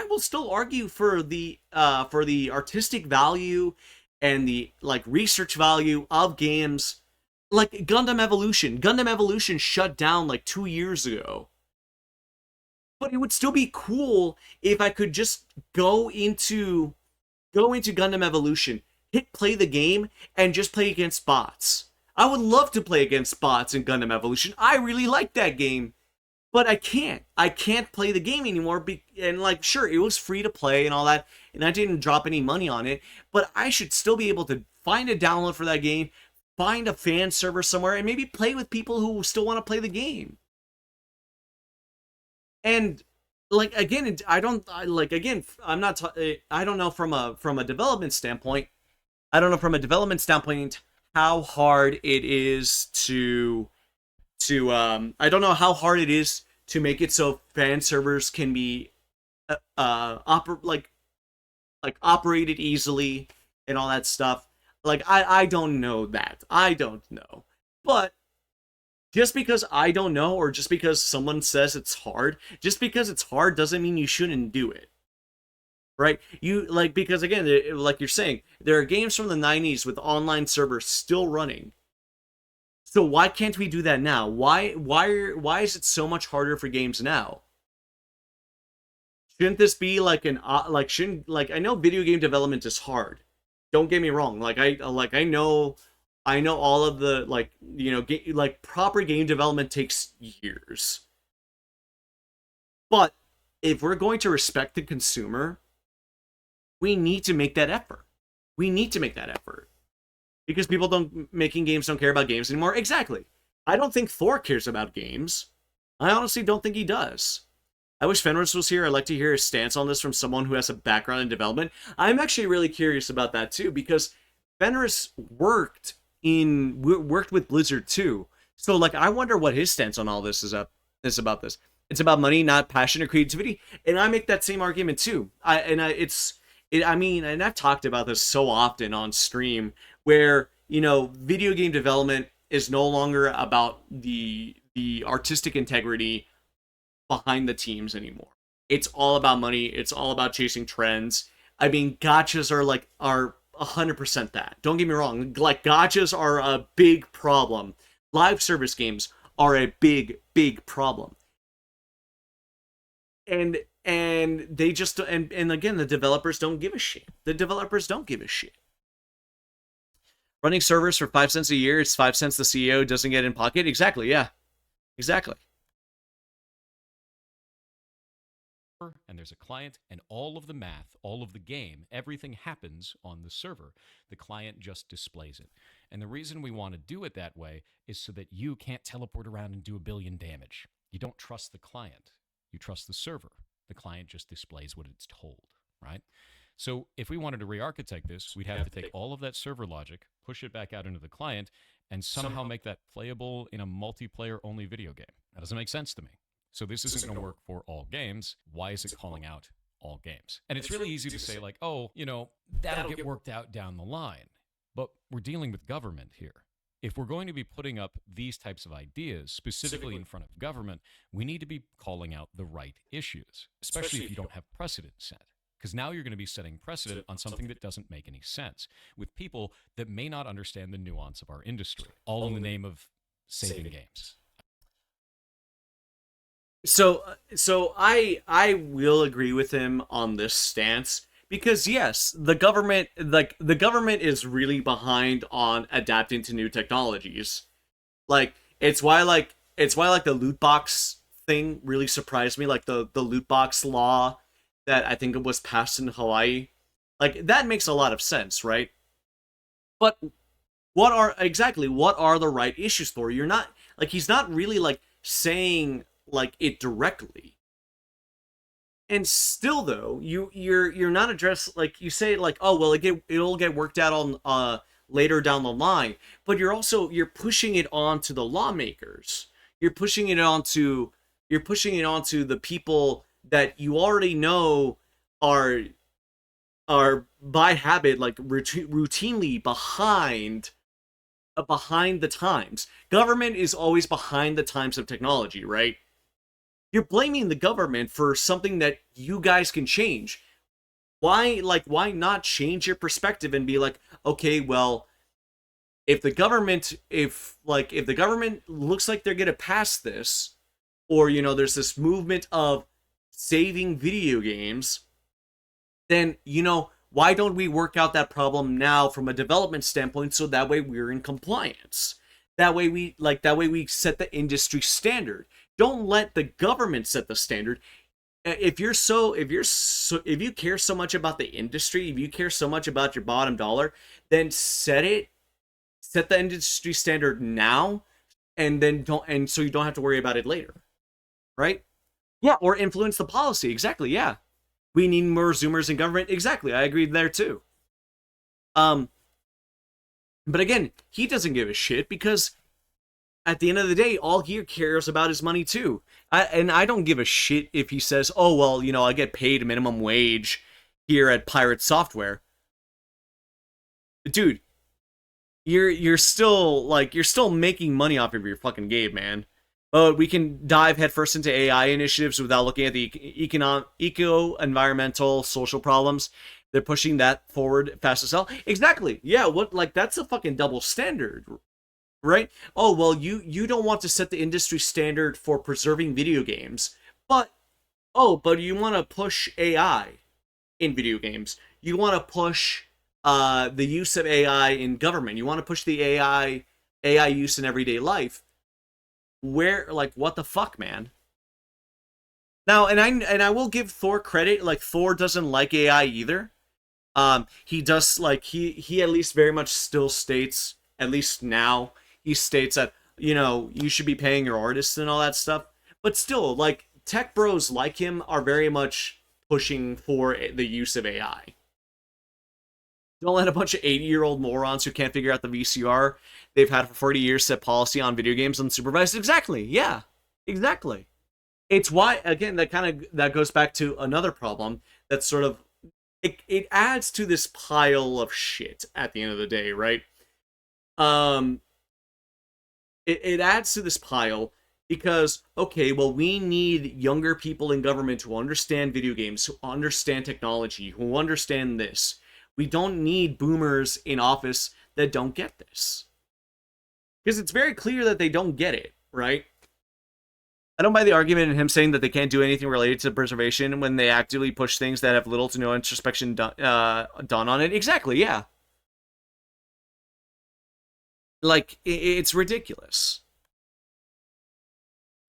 will still argue for the artistic value and the like research value of games like Gundam Evolution. Gundam Evolution shut down like 2 years ago. But it would still be cool if I could just go into Gundam Evolution, hit play the game, and just play against bots. I would love to play against bots in Gundam Evolution. I really like that game. But I can't. I can't play the game anymore. And like, sure, it was free to play and all that, and I didn't drop any money on it. But I should still be able to find a download for that game, find a fan server somewhere, and maybe play with people who still want to play the game. And like again, I'm not. I don't know from a development standpoint. I don't know from a development standpoint how hard it is to I don't know how hard it is to make it so fan servers can be operated easily and all that stuff. Like I don't know that. I don't know. But just because I don't know, or just because someone says it's hard, just because it's hard doesn't mean you shouldn't do it. Right? You like because again, like you're saying, there are games from the 90s with online servers still running. So why can't we do that now? Why is it so much harder for games now? Shouldn't this be like shouldn't like I know video game development is hard. Don't get me wrong. I know all of the like proper game development takes years. But if we're going to respect the consumer, we need to make that effort. We need to make that effort. Because people making games don't care about games anymore. Exactly. I don't think Thor cares about games. I honestly don't think he does. I wish Fenris was here. I'd like to hear his stance on this from someone who has a background in development. I'm actually really curious about that too, because Fenris worked with Blizzard too. So like I wonder what his stance on all this is about this. It's about money, not passion or creativity. And I make that same argument too. And I've talked about this so often on stream where, video game development is no longer about the artistic integrity behind the teams anymore. It's all about money. It's all about chasing trends. I mean, gotchas are 100% that. Don't get me wrong. Like, gotchas are a big problem. Live service games are a big, big problem. And they just and again, the developers don't give a shit. The developers don't give a shit. Running servers for 5 cents a year, it's 5 cents the CEO doesn't get in pocket. Exactly, yeah. Exactly. And there's a client, and all of the math, all of the game, everything happens on the server. The client just displays it. And the reason we want to do it that way is so that you can't teleport around and do a billion damage. You don't trust the client. You trust the server. The client just displays what it's told, right? So if we wanted to re-architect this, we'd have to take all of that server logic, push it back out into the client, and somehow make that playable in a multiplayer-only video game. That doesn't make sense to me. So this isn't going to work for all games. Why is it calling out all games? And it's really easy to say like, oh, that'll get worked out down the line. But we're dealing with government here. If we're going to be putting up these types of ideas specifically in front of government, we need to be calling out the right issues, especially if you don't have precedent set. Because now you're going to be setting precedent on something that doesn't make any sense with people that may not understand the nuance of our industry, all in the name of saving games. So I will agree with him on this stance because yes, the government, like the government is really behind on adapting to new technologies. Like it's why the loot box thing really surprised me. Like the loot box law that I think it was passed in Hawaii. Like that makes a lot of sense, right? But what are the right issues for? You're not like he's not really like saying like it directly. And still though, you're not addressed like you say like, oh well it'll get worked out on later down the line, but you're pushing it on to the lawmakers. You're pushing it onto the people that you already know are by habit like routinely behind the times. Government is always behind the times of technology, right? You're blaming the government for something that you guys can change. Why not change your perspective and be like, okay, well, if the government looks like they're going to pass this, or there's this movement of saving video games, then why don't we work out that problem now from a development standpoint, so that way we're in compliance. That way we set the industry standard. Don't let the government set the standard. If you care so much about the industry, if you care so much about your bottom dollar, then set the industry standard now, and then don't and so you don't have to worry about it later, right? Yeah, or influence the policy. Exactly. Yeah, we need more Zoomers in government. Exactly, I agreed there too. Um, but again, he doesn't give a shit because at the end of the day, all he cares about is money too. And I don't give a shit if he says, "Oh well, I get paid minimum wage here at Pirate Software." Dude, you're still making money off of your fucking game, man. We can dive headfirst into AI initiatives without looking at the environmental, social problems. They're pushing that forward fast as hell. Exactly. Yeah. What? Like that's a fucking double standard, right? Oh well, you don't want to set the industry standard for preserving video games, but but you want to push AI in video games. You want to push the use of AI in government. You want to push the AI use in everyday life. Where like what the fuck, man? Now, and I will give Thor credit. Like Thor doesn't like AI either. He does like he at least very much still states, at least now he states that you should be paying your artists and all that stuff. But still, like tech bros like him are very much pushing for the use of AI. Don't let a bunch of 80-year-old morons who can't figure out the VCR they've had for 40 years set policy on video games unsupervised. Exactly. Yeah. Exactly. It's why again that goes back to another problem that's sort of it adds to this pile of shit at the end of the day, right? Um it adds to this pile because okay, well we need younger people in government who understand video games, who understand technology, who understand this. We don't need boomers in office that don't get this. Because it's very clear that they don't get it, right? I don't buy the argument in him saying that they can't do anything related to preservation when they actively push things that have little to no introspection done on it. Exactly, yeah. Like, it's ridiculous.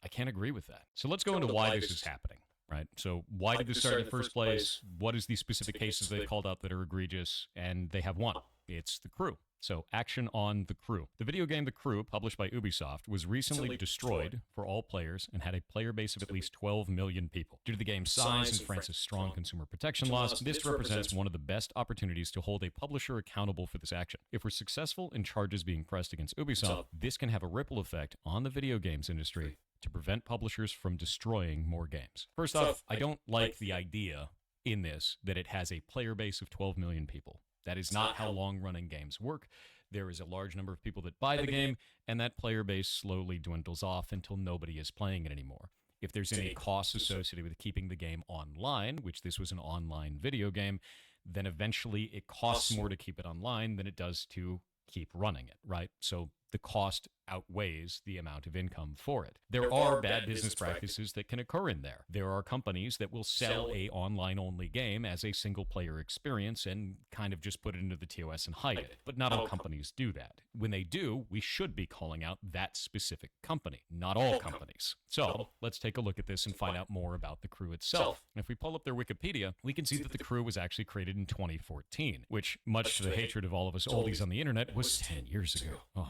I can't agree with that. So let's go into why this is happening, right? So why did this start in the first place? What is the specific cases they called out that are egregious? And they have one. It's The Crew. So action on The Crew. The video game The Crew, published by Ubisoft, was recently destroyed for all players and had a player base of at least 12 million people. Due to the game's size and France's strong consumer protection laws, this represents one of the best opportunities to hold a publisher accountable for this action. If we're successful in charges being pressed against Ubisoft, this can have a ripple effect on the video games industry to prevent publishers from destroying more games. First off, I don't like the idea in this that it has a player base of 12 million people. That is not how long-running games work. There is a large number of people that buy the game, and that player base slowly dwindles off until nobody is playing it anymore. If there's any costs associated with keeping the game online, which this was an online video game, then eventually it costs more to keep it online than it does to keep running it, right? So the cost outweighs the amount of income for it. There are bad business practices that can occur in there. There are companies that will sell a online-only game as a single-player experience and kind of just put it into the TOS and hide it. But not all companies do that. When they do, we should be calling out that specific company, not all companies. So let's take a look at this and find out more about the Crew itself. And if we pull up their Wikipedia, we can see that the Crew was actually created in 2014, which, much to the hatred of all of us oldies on the internet, was 10 years ago. Oh.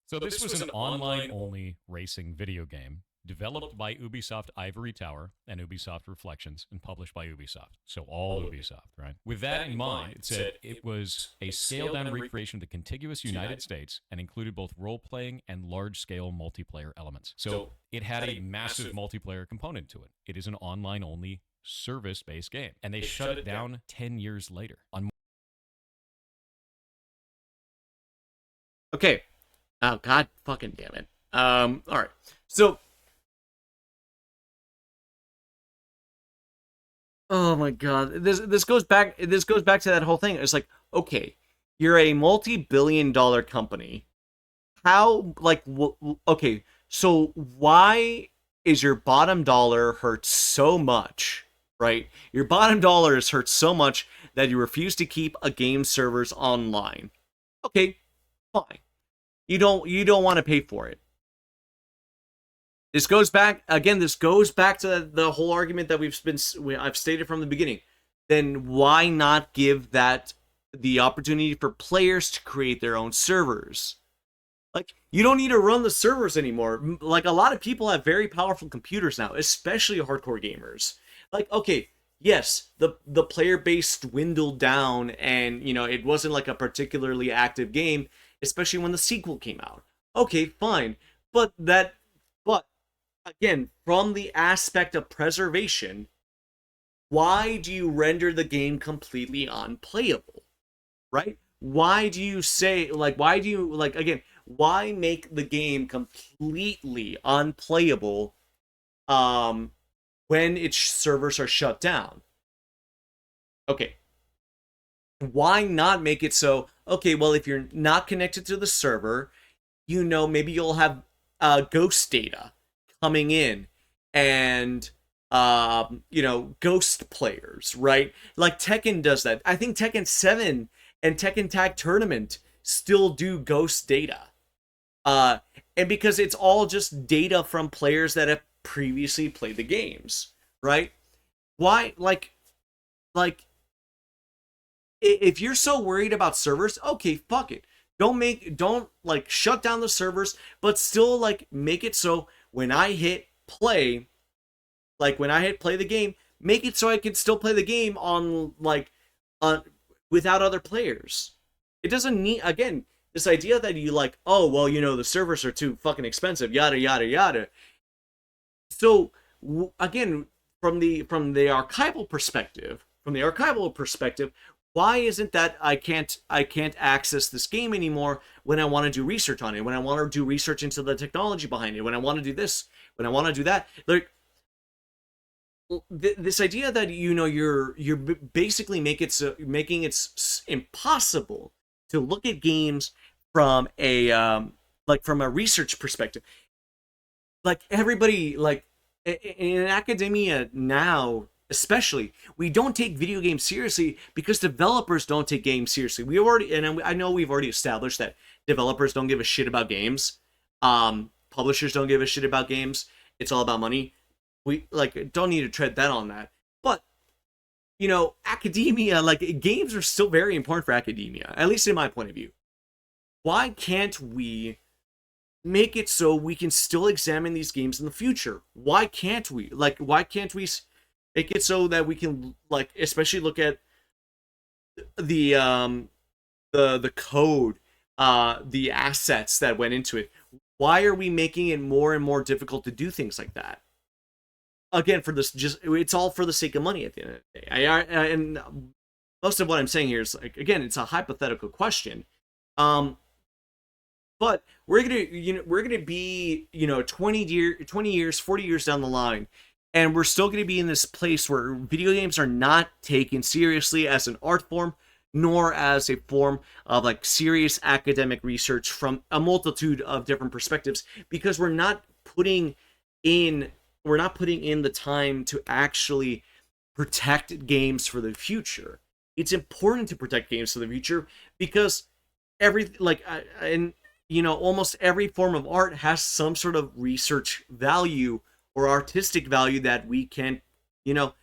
So this was an online-only racing video game developed by Ubisoft Ivory Tower and Ubisoft Reflections and published by Ubisoft. So all Ubisoft, right? With that in mind, it said it was a scaled-down recreation of the contiguous United States and included both role-playing and large-scale multiplayer elements. So it had a massive multiplayer component to it. It is an online-only service-based game. And they shut it down 10 years later. Okay. Oh, god fucking damn it. Alright. So, oh my god. This goes back to that whole thing. It's like, okay, you're a multi-billion-dollar company. How, like, okay, so why is your bottom dollar hurt so much, right? Your bottom dollar is hurt so much that you refuse to keep a game's servers online. Okay, fine. You don't want to pay for it. This goes back to the whole argument that I've stated from the beginning. Then why not give that the opportunity for players to create their own servers? Like, you don't need to run the servers anymore. Like, a lot of people have very powerful computers now, especially hardcore gamers. Like, okay, yes, the player base dwindled down, and it wasn't like a particularly active game, especially when the sequel came out. Okay, fine. But again, from the aspect of preservation, why do you render the game completely unplayable? Right? Why do you why make the game completely unplayable when its servers are shut down? Okay. Why not make it so, okay, well, if you're not connected to the server, maybe you'll have ghost data coming in and, ghost players, right? Like Tekken does that. I think Tekken 7 and Tekken Tag Tournament still do ghost data. And because it's all just data from players that have previously played the games, right? Why, like, if you're so worried about servers, okay, fuck it. Don't shut down the servers, but still make it so when I hit play, the game, make it so I can still play the game on without other players. It doesn't need, again, this idea that you oh, well, the servers are too fucking expensive, yada yada yada. So again, from the archival perspective, why isn't that I can't access this game anymore when I want to do research on it, when I want to do research into the technology behind it, when I want to do this, when I want to do that? Like, this idea that you're basically making it impossible to look at games from a from a research perspective. Like, everybody, in academia now, especially, we don't take video games seriously because developers don't take games seriously. I know we've already established that developers don't give a shit about games. Publishers don't give a shit about games. It's all about money. We don't need to tread that on that. But academia, games are still very important for academia, at least in my point of view. Why can't we make it so we can still examine these games in the future? Why can't we? Why can't we make it so that we can, especially look at the code, the assets that went into it? Why are we making it more and more difficult to do things like that? Again, it's all for the sake of money at the end of the day. And most of what I'm saying here is, again, it's a hypothetical question. But we're gonna be 20 years, 40 years down the line, and we're still gonna be in this place where video games are not taken seriously as an art form, nor as a form of like serious academic research from a multitude of different perspectives, because in we're not putting in the time to actually protect games for the future. It's important to protect games for the future because and almost every form of art has some sort of research value or artistic value that we can you know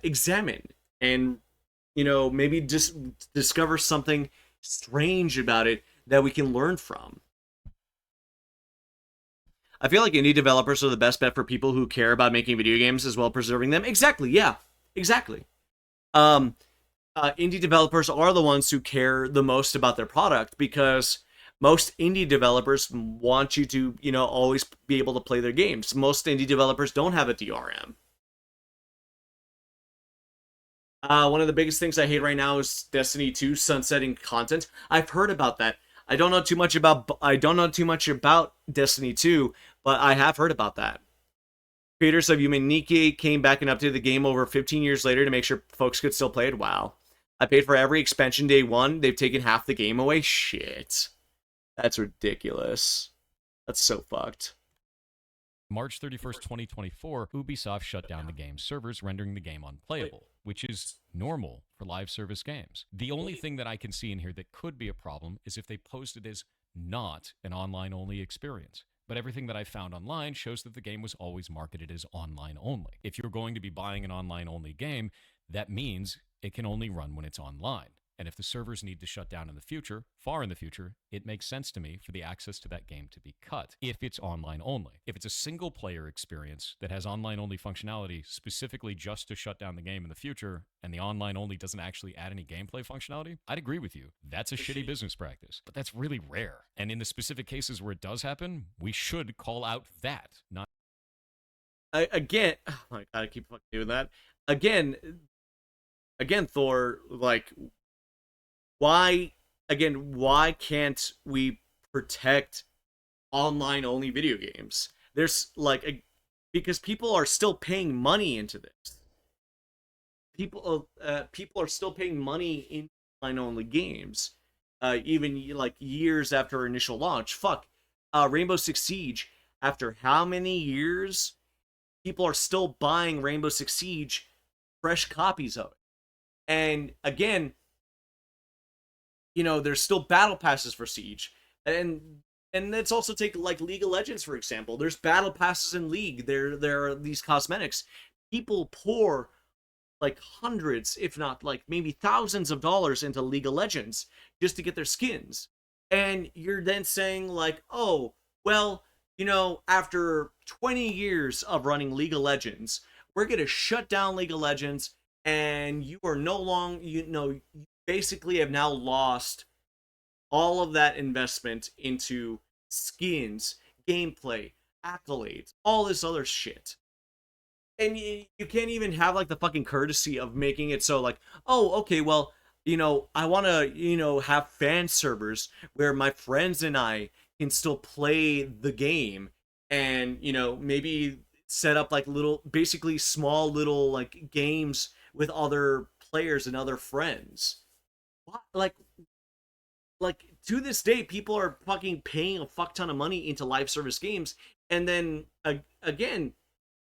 examine and maybe just discover something strange about it that we can learn from. I feel like indie developers are the best bet for people who care about making video games as well preserving them. Exactly, yeah, exactly. um Indie developers are the ones who care the most about their product because most indie developers want you to, always be able to play their games. Most indie developers don't have a DRM. One of the biggest things I hate right now is Destiny 2 sunsetting content. I've heard about that. I don't know too much about Destiny 2, but I have heard about that. Creators of Yumeniki came back and updated the game over 15 years later to make sure folks could still play it. Wow. I paid for every expansion day one. They've taken half the game away. Shit. That's ridiculous. That's so fucked. March 31st, 2024, Ubisoft shut down the game's servers, rendering the game unplayable, which is normal for live service games. The only thing that I can see in here that could be a problem is if they posted as not an online-only experience. But everything that I found online shows that the game was always marketed as online only. If you're going to be buying an online-only game, that means it can only run when it's online. And if the servers need to shut down in the future, far in the future, it makes sense to me for the access to that game to be cut if it's online only. If it's a single player experience that has online only functionality specifically just to shut down the game in the future, and the online only doesn't actually add any gameplay functionality, I'd agree with you. That's a shitty business practice. But that's really rare. And in the specific cases where it does happen, we should call out that, not Again, oh my god, I keep fucking doing that. Again, Thor, like, why can't we protect online only video games? There's because people are still paying money into this. People are still paying money in online only games, even like years after initial launch. Fuck, Rainbow Six Siege. After how many years, people are still buying Rainbow Six Siege, fresh copies of it. And again, there's still battle passes for Siege, and let's also take like League of Legends for example. There's battle passes in League. There are these cosmetics. People pour like hundreds, if not like maybe thousands of dollars into League of Legends just to get their skins. And you're then saying like, oh, well, after 20 years of running League of Legends, we're going to shut down League of Legends and you are no longer, you basically have now lost all of that investment into skins, gameplay, accolades, all this other shit. And you can't even have like the fucking courtesy of making it so like, oh, okay, well, I want to, have fan servers where my friends and I can still play the game and, maybe set up like little, basically small little like games with other players and other friends. What? Like to this day, people are fucking paying a fuck ton of money into live service games, and then again,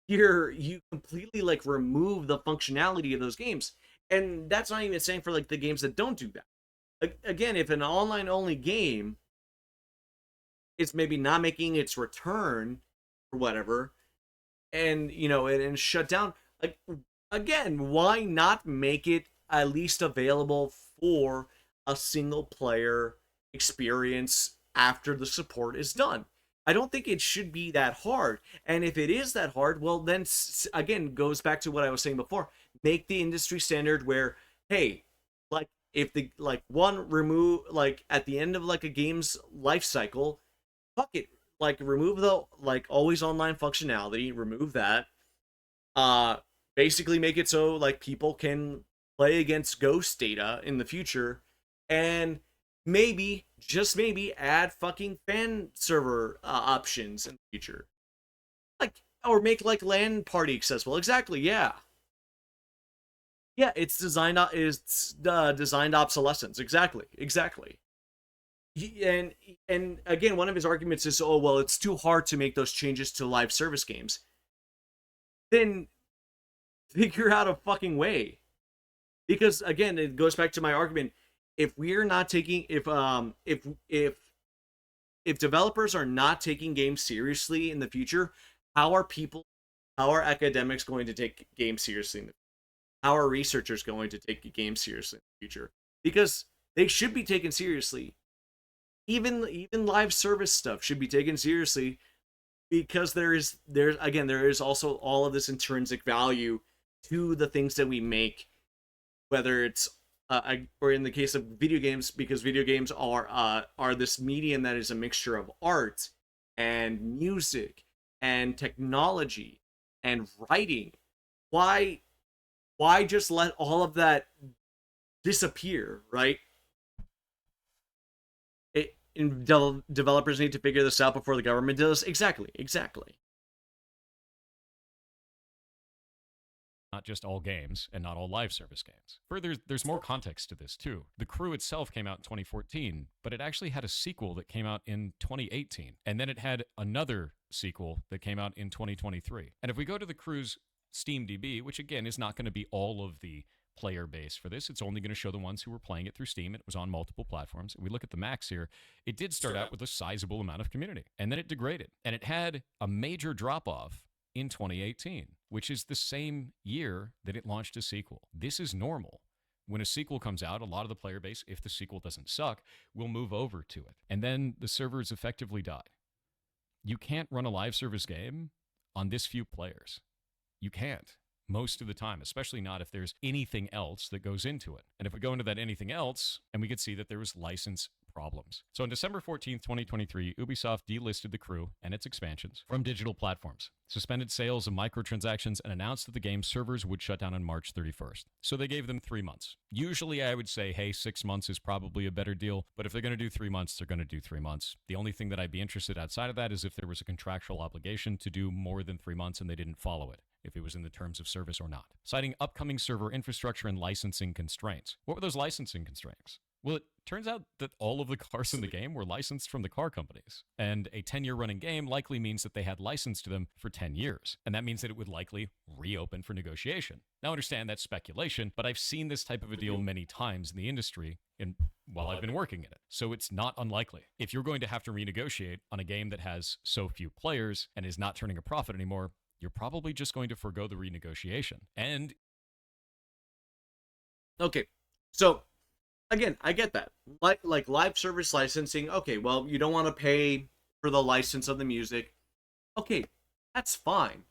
you completely like remove the functionality of those games, and that's not even saying for like the games that don't do that. Again, if an online only game is maybe not making its return or whatever, and and shut down, like, again, why not make it at least available for a single player experience after the support is done? I don't think it should be that hard. And if it is that hard, well, then again, goes back to what I was saying before. Make the industry standard where, hey, like, if the like one remove like at the end of like a game's life cycle, fuck it, like remove the like always online functionality, remove that. Uh, Basically make it so like people can play against ghost data in the future, and maybe, just maybe, add fucking fan server options in the future, like, or make like LAN party accessible. Exactly, yeah. Yeah, it's designed obsolescence. Exactly. And again, one of his arguments is, oh well, it's too hard to make those changes to live service games. Then figure out a fucking way. Because again, it goes back to my argument. If we're not taking, if developers are not taking games seriously in the future, how are people, how are academics going to take games seriously in the how are researchers going to take games seriously in the future? Because they should be taken seriously. Even live service stuff should be taken seriously because there is also all of this intrinsic value to the things that we make, whether it's or in the case of video games, because video games are this medium that is a mixture of art and music and technology and writing. Why just let all of that disappear, right? Developers need to figure this out before the government does. Exactly. Not just all games and not all live service games. Further, there's more context to this too. The Crew itself came out in 2014, but it actually had a sequel that came out in 2018, and then it had another sequel that came out in 2023. And if we go to the Crew's SteamDB, which again is not going to be all of the player base for this, it's only going to show the ones who were playing it through Steam. It was on multiple platforms. We look at the max here, it did start out with a sizable amount of community, and then it degraded, and it had a major drop off in 2018, which is the same year that it launched a sequel. This is normal. When a sequel comes out, a lot of the player base, if the sequel doesn't suck, will move over to it. And then the servers effectively die. You can't run a live service game on this few players. You can't. Most of the time, especially not if there's anything else that goes into it. And if we go into that anything else, and we could see that there was license problems. So on December 14th, 2023, Ubisoft delisted the Crew and its expansions from digital platforms, suspended sales of microtransactions, and announced that the game's servers would shut down on March 31st. So they gave them 3 months. Usually I would say, hey, 6 months is probably a better deal, but if they're going to do 3 months, they're going to do 3 months. The only thing that I'd be interested outside of that is if there was a contractual obligation to do more than 3 months and they didn't follow it, if it was in the terms of service or not. Citing upcoming server infrastructure and licensing constraints. What were those licensing constraints? Well, it turns out that all of the cars in the game were licensed from the car companies. And a 10-year running game likely means that they had license to them for 10 years. And that means that it would likely reopen for negotiation. Now, understand that's speculation, but I've seen this type of a deal many times in the industry while I've been working in it. So it's not unlikely. If you're going to have to renegotiate on a game that has so few players and is not turning a profit anymore, you're probably just going to forego the renegotiation. And okay, so again, I get that. Like live service licensing. Okay, well, you don't want to pay for the license of the music. Okay, that's fine.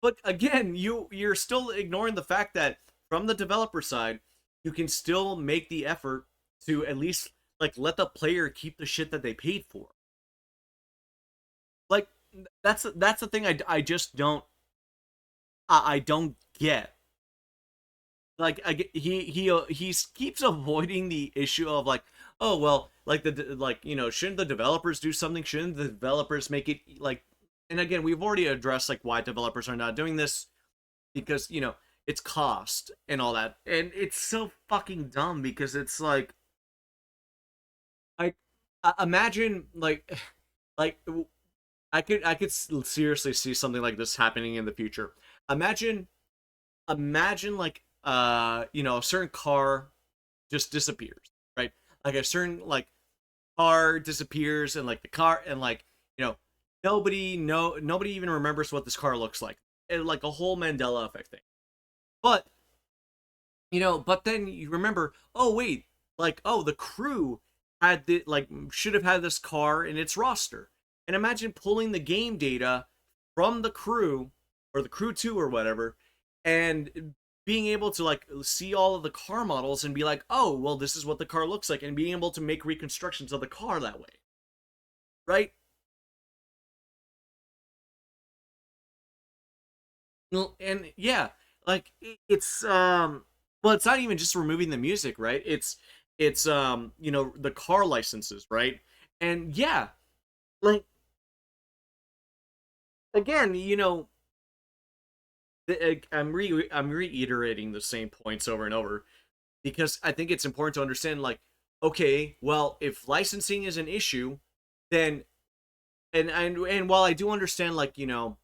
But again, you're still ignoring the fact that from the developer side, you can still make the effort to at least like let the player keep the shit that they paid for. Like that's the thing I just I don't get. Like he keeps avoiding the issue of like, oh well, like shouldn't the developers do something? Shouldn't the developers make it like? And again, we've already addressed like why developers are not doing this, because it's cost and all that, and it's so fucking dumb because it's like I imagine like I could seriously see something like this happening in the future. Imagine like a certain car just disappears, right? Like a certain like car disappears, and like the car, and like nobody even remembers what this car looks like, and like a whole Mandela effect thing. But but then you remember, oh wait, like, oh, the Crew had the like should have had this car in its roster. And imagine pulling the game data from the Crew, or the Crew 2 or whatever, and being able to like see all of the car models and be like, oh well, this is what the car looks like, and being able to make reconstructions of the car that way, right? Well, and yeah, like it's well, it's not even just removing the music, right? It's the car licenses, right? And yeah, like again, I'm reiterating the same points over and over because I think it's important to understand, like, okay, well, if licensing is an issue, then and while I do understand, like, you don't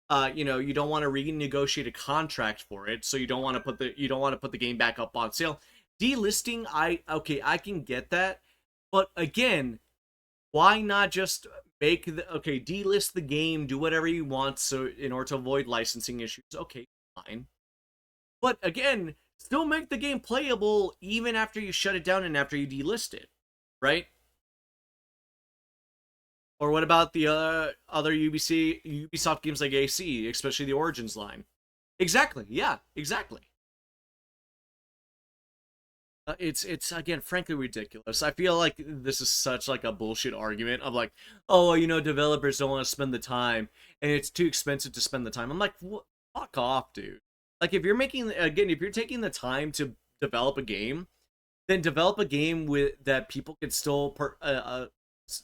want to renegotiate a contract for it, so you don't want to put the game back up on sale. Delisting, I can get that, but again, why not just delist the game, do whatever you want, so in order to avoid licensing issues. Okay, fine. But again, still make the game playable even after you shut it down and after you delist it, right? Or what about the other Ubisoft games like AC, especially the Origins line? Exactly. Yeah, exactly. It's again, frankly, ridiculous. I feel like this is such like a bullshit argument of like, oh, developers don't want to spend the time and it's too expensive to spend the time. I'm like, fuck off, dude. Like, if you're taking the time to develop a game, then develop a game with that people can still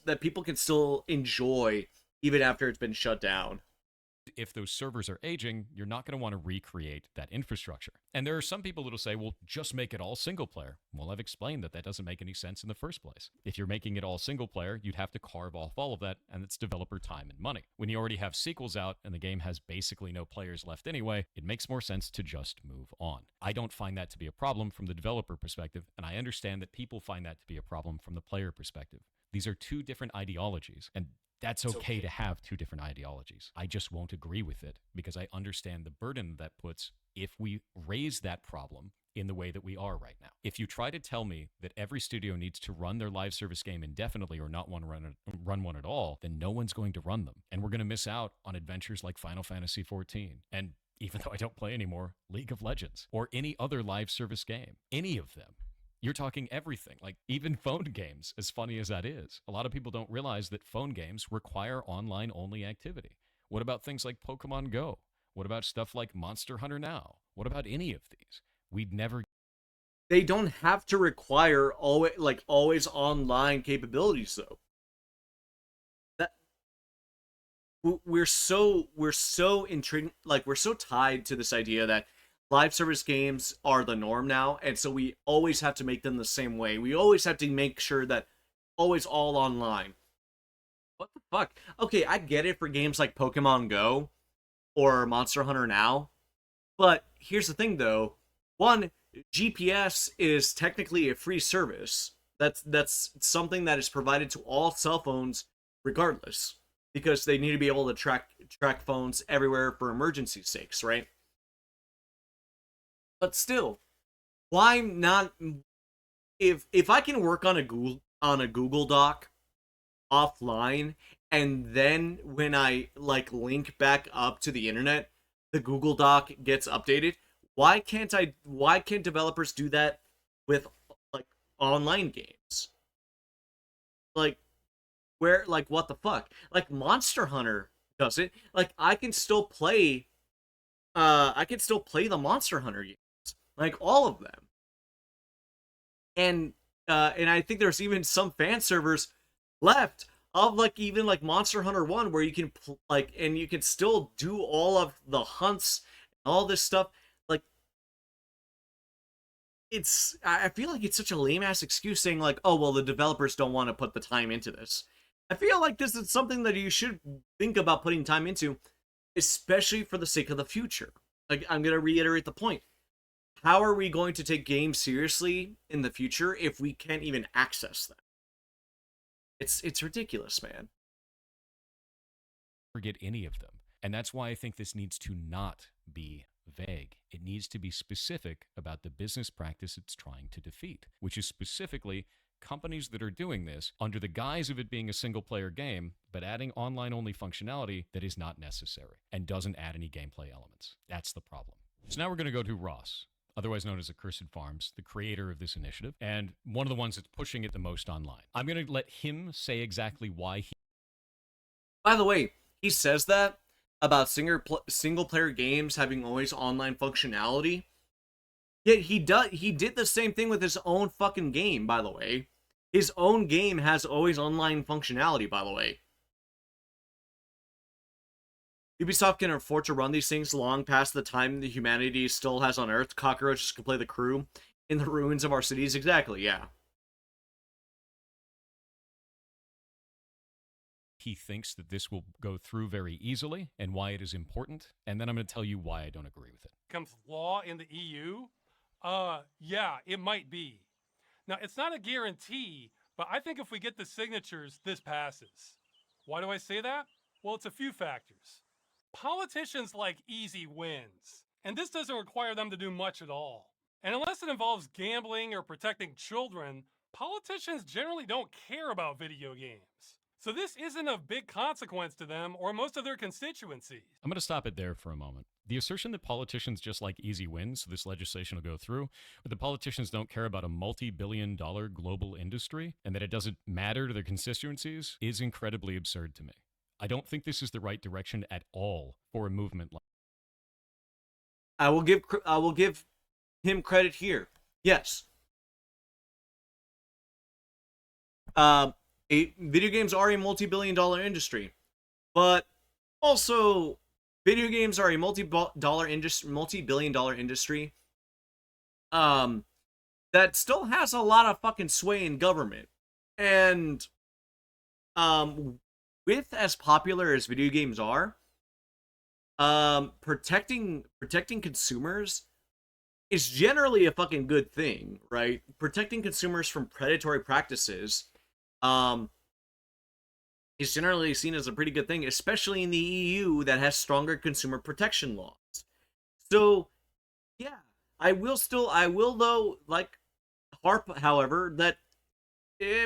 that people can still enjoy even after it's been shut down. If those servers are aging, you're not going to want to recreate that infrastructure. And there are some people that'll say, well, just make it all single player. Well, I've explained that that doesn't make any sense in the first place. If you're making it all single player, you'd have to carve off all of that, and it's developer time and money. When you already have sequels out and the game has basically no players left anyway, it makes more sense to just move on. I don't find that to be a problem from the developer perspective, and I understand that people find that to be a problem from the player perspective. These are two different ideologies, and that's okay to have two different ideologies. I just won't agree with it because I understand the burden that puts if we raise that problem in the way that we are right now. If you try to tell me that every studio needs to run their live service game indefinitely or not want to run one at all, then no one's going to run them. And we're going to miss out on adventures like Final Fantasy XIV. And even though I don't play anymore, League of Legends or any other live service game, any of them. You're talking everything, like even phone games, as funny as that is. A lot of people don't realize that phone games require online-only activity. What about things like Pokemon Go? What about stuff like Monster Hunter Now? What about any of these? We'd never... They don't have to require always online capabilities, though. That we're so intrigued, like we're so tied to this idea that live service games are the norm now, and so we always have to make them the same way. We always have to make sure that always all online. What the fuck? Okay, I get it for games like Pokemon Go or Monster Hunter Now, but here's the thing though. One, GPS is technically a free service. That's something that is provided to all cell phones regardless because they need to be able to track phones everywhere for emergency sakes, right? But still, why not? If I can work on a Google Doc offline, and then when I like link back up to the internet, the Google Doc gets updated. Why can't developers do that with like online games? Like what the fuck? Like Monster Hunter does it. Like I can still play the Monster Hunter games. Like all of them. And I think there's even some fan servers left of like even like Monster Hunter 1 where you can and you can still do all of the hunts and all this stuff. Like I feel like it's such a lame ass excuse saying like, oh well, the developers don't want to put the time into this. I feel like this is something that you should think about putting time into, especially for the sake of the future. Like, I'm gonna reiterate the point. How are we going to take games seriously in the future if we can't even access them? It's ridiculous, man. Forget any of them. And that's why I think this needs to not be vague. It needs to be specific about the business practice it's trying to defeat, which is specifically companies that are doing this under the guise of it being a single-player game, but adding online-only functionality that is not necessary and doesn't add any gameplay elements. That's the problem. So now we're going to go to Ross, otherwise known as Accursed Farms, the creator of this initiative, and one of the ones that's pushing it the most online. I'm going to let him say exactly why he... By the way, he says that about single-player games having always online functionality. Yet he did the same thing with his own fucking game, by the way. His own game has always online functionality, by the way. Ubisoft can afford to run these things long past the time the humanity still has on Earth. Cockroaches can play the crew in the ruins of our cities. Exactly, yeah. He thinks that this will go through very easily and why it is important, and then I'm going to tell you why I don't agree with it. Comes law in the EU? Yeah, it might be. Now, it's not a guarantee, but I think if we get the signatures, this passes. Why do I say that? Well, it's a few factors. Politicians like easy wins, and this doesn't require them to do much at all. And unless it involves gambling or protecting children, politicians generally don't care about video games. So this isn't of big consequence to them or most of their constituencies. I'm going to stop it there for a moment. The assertion that politicians just like easy wins, so this legislation will go through, but the politicians don't care about a multi-billion-dollar global industry and that it doesn't matter to their constituencies is incredibly absurd to me. I don't think this is the right direction at all for a movement like. I will give him credit here. Yes. Video games are a multi-billion-dollar industry, but also video games are a multi-billion-dollar industry. That still has a lot of fucking sway in government, and with as popular as video games are, protecting consumers is generally a fucking good thing, right? Protecting consumers from predatory practices is generally seen as a pretty good thing, especially in the EU that has stronger consumer protection laws. So, yeah, I will though, like, harp, however, that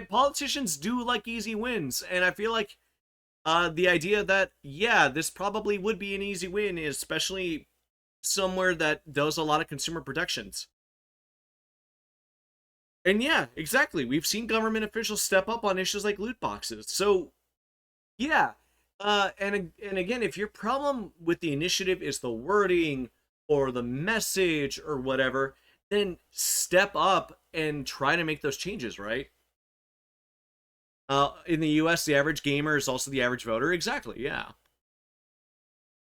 politicians do like easy wins, and I feel like the idea that, yeah, this probably would be an easy win, especially somewhere that does a lot of consumer protections. And yeah, exactly. We've seen government officials step up on issues like loot boxes. So, yeah. And again, if your problem with the initiative is the wording or the message or whatever, then step up and try to make those changes, right? In the US, the average gamer is also the average voter. Exactly, yeah.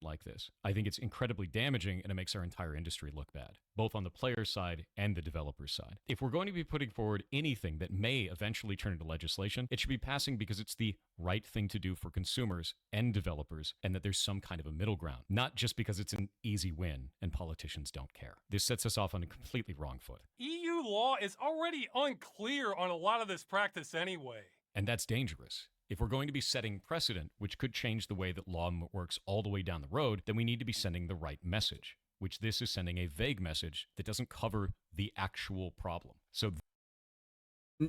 Like this. I think it's incredibly damaging and it makes our entire industry look bad, both on the player side and the developer side. If we're going to be putting forward anything that may eventually turn into legislation, it should be passing because it's the right thing to do for consumers and developers and that there's some kind of a middle ground, not just because it's an easy win and politicians don't care. This sets us off on a completely wrong foot. EU law is already unclear on a lot of this practice anyway. And that's dangerous. If we're going to be setting precedent, which could change the way that law works all the way down the road, then we need to be sending the right message, which this is sending a vague message that doesn't cover the actual problem. So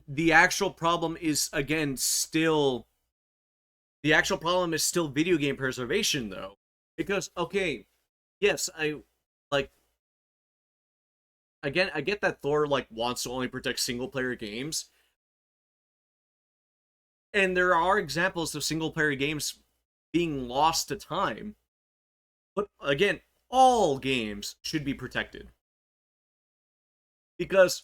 the actual problem is, again, still... The actual problem is still video game preservation, though. Because, okay, yes, again, I get that Thor, like, wants to only protect single-player games. And there are examples of single-player games being lost to time. But, again, all games should be protected. Because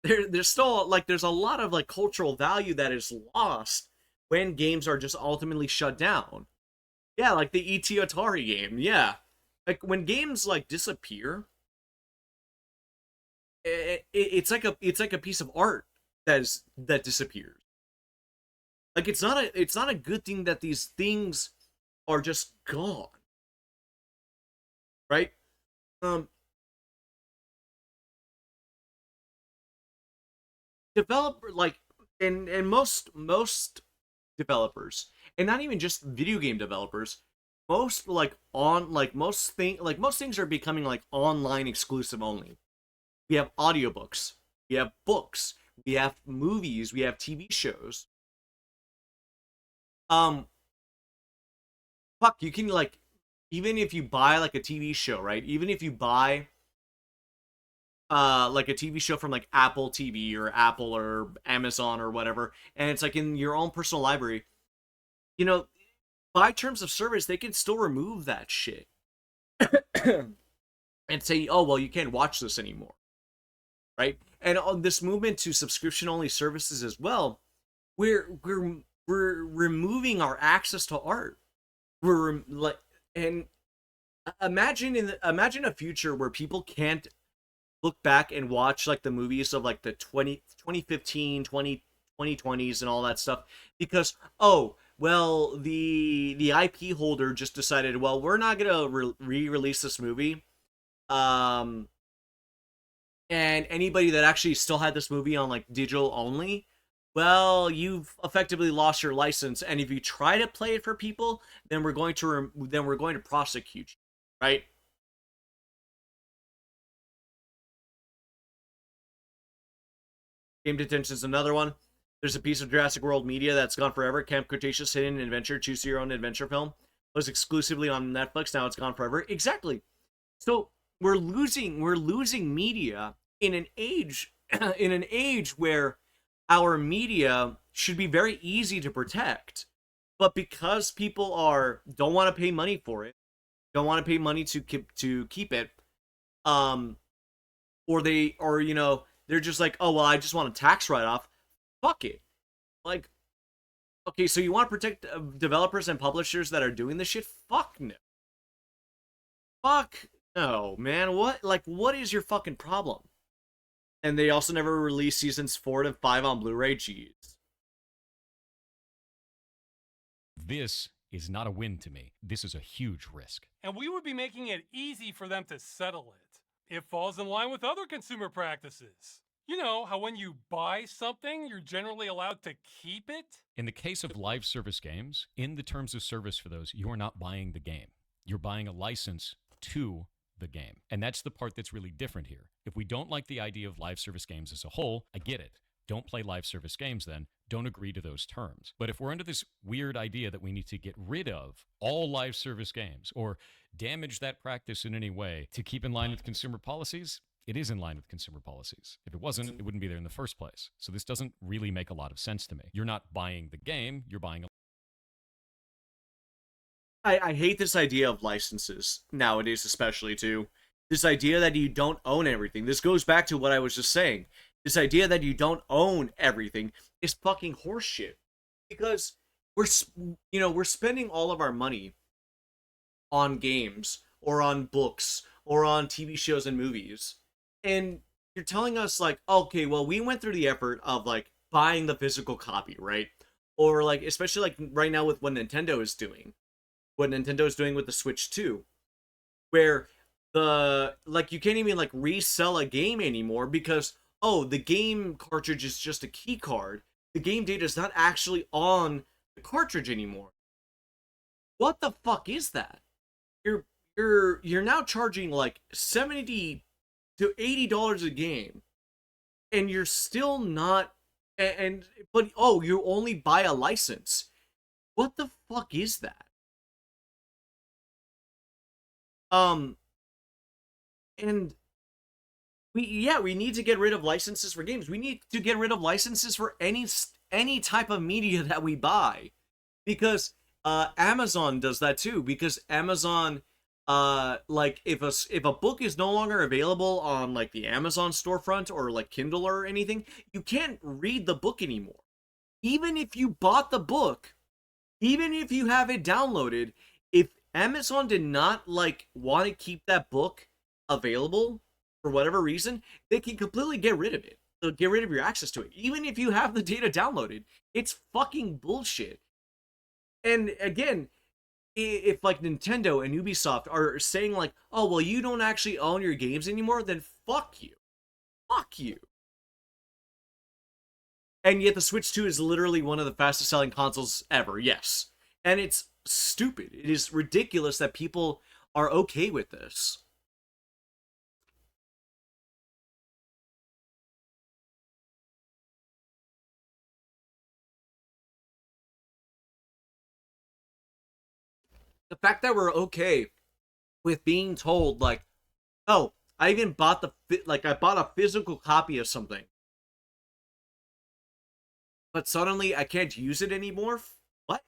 there's still, like, there's a lot of, like, cultural value that is lost when games are just ultimately shut down. Yeah, like the E.T. Atari game, yeah. Like, when games, like, disappear, it's like a piece of art that disappears. Like, it's not a good thing that these things are just gone. Right? Developer, like, and most developers, and not even just video game developers, most things are becoming, like, online exclusive only. We have audiobooks, we have books, we have movies, we have TV shows. Fuck, you can, like, even if you buy, like, a TV show, right? Even if you buy like a TV show from, like, Apple TV or Apple or Amazon or whatever, and it's, like, in your own personal library, you know, by terms of service, they can still remove that shit and say, oh, well, you can't watch this anymore, right? And on this movement to subscription-only services as well, we're removing our access to art. we're like, and imagine a future where people can't look back and watch like the movies of like the 2015 2020s and all that stuff because, oh well, the IP holder just decided, well, we're not gonna re-release this movie, um and anybody that actually still had this movie on like digital only, well, you've effectively lost your license, and if you try to play it for people, then we're going to prosecute you, right? Game Detention is another one. There's a piece of Jurassic World media that's gone forever. Camp Cretaceous Hidden Adventure, Choose Your Own Adventure film, was exclusively on Netflix. Now it's gone forever. Exactly. So we're losing media in an age in an age where our media should be very easy to protect, but because people are don't want to pay money for it, don't want to pay money to keep it, um, or they're just like, oh well, I just want a tax write off. Fuck it. Like, okay, so you want to protect developers and publishers that are doing this shit? Fuck no. Fuck no, man. What is your fucking problem? And they also never released seasons 4 and 5 on Blu-ray. Jeez. This is not a win to me. This is a huge risk. And we would be making it easy for them to settle it. It falls in line with other consumer practices. You know how when you buy something, you're generally allowed to keep it? In the case of live service games, in the terms of service for those, you are not buying the game. You're buying a license to the game. And that's the part that's really different here. If we don't like the idea of live service games as a whole, I get it. Don't play live service games then. Don't agree to those terms. But if we're under this weird idea that we need to get rid of all live service games or damage that practice in any way to keep in line with consumer policies, it is in line with consumer policies. If it wasn't, it wouldn't be there in the first place. So this doesn't really make a lot of sense to me. You're not buying the game, you're buying a I hate this idea of licenses nowadays, especially too. This idea that you don't own everything. This goes back to what I was just saying. This idea that you don't own everything is fucking horseshit. Because we're spending all of our money on games or on books or on TV shows and movies. And you're telling us like, okay, well, we went through the effort of like buying the physical copy, right? Or like, especially like right now with what Nintendo is doing. What Nintendo is doing with the Switch 2, where you can't even like resell a game anymore because, oh, the game cartridge is just a key card. The game data is not actually on the cartridge anymore. What the fuck is that? You're now charging like $70 to $80 a game, and you're still not but oh, you only buy a license. What the fuck is that? And we need to get rid of licenses for games. We need to get rid of licenses for any type of media that we buy, because Amazon does that too. Because Amazon, like if a book is no longer available on like the Amazon storefront or like Kindle or anything, you can't read the book anymore. Even if you bought the book, even if you have it downloaded, if Amazon did not like want to keep that book available for whatever reason, they can completely get rid of it. They'll get rid of your access to it, even if you have the data downloaded. It's fucking bullshit. And again, if like Nintendo and Ubisoft are saying like, oh well, you don't actually own your games anymore, then fuck you. Fuck you. And yet the Switch 2 is literally one of the fastest selling consoles ever, yes. And it's stupid. It is ridiculous that people are okay with this. The fact that we're okay with being told like, oh, I even bought I bought a physical copy of something, but suddenly I can't use it anymore. What?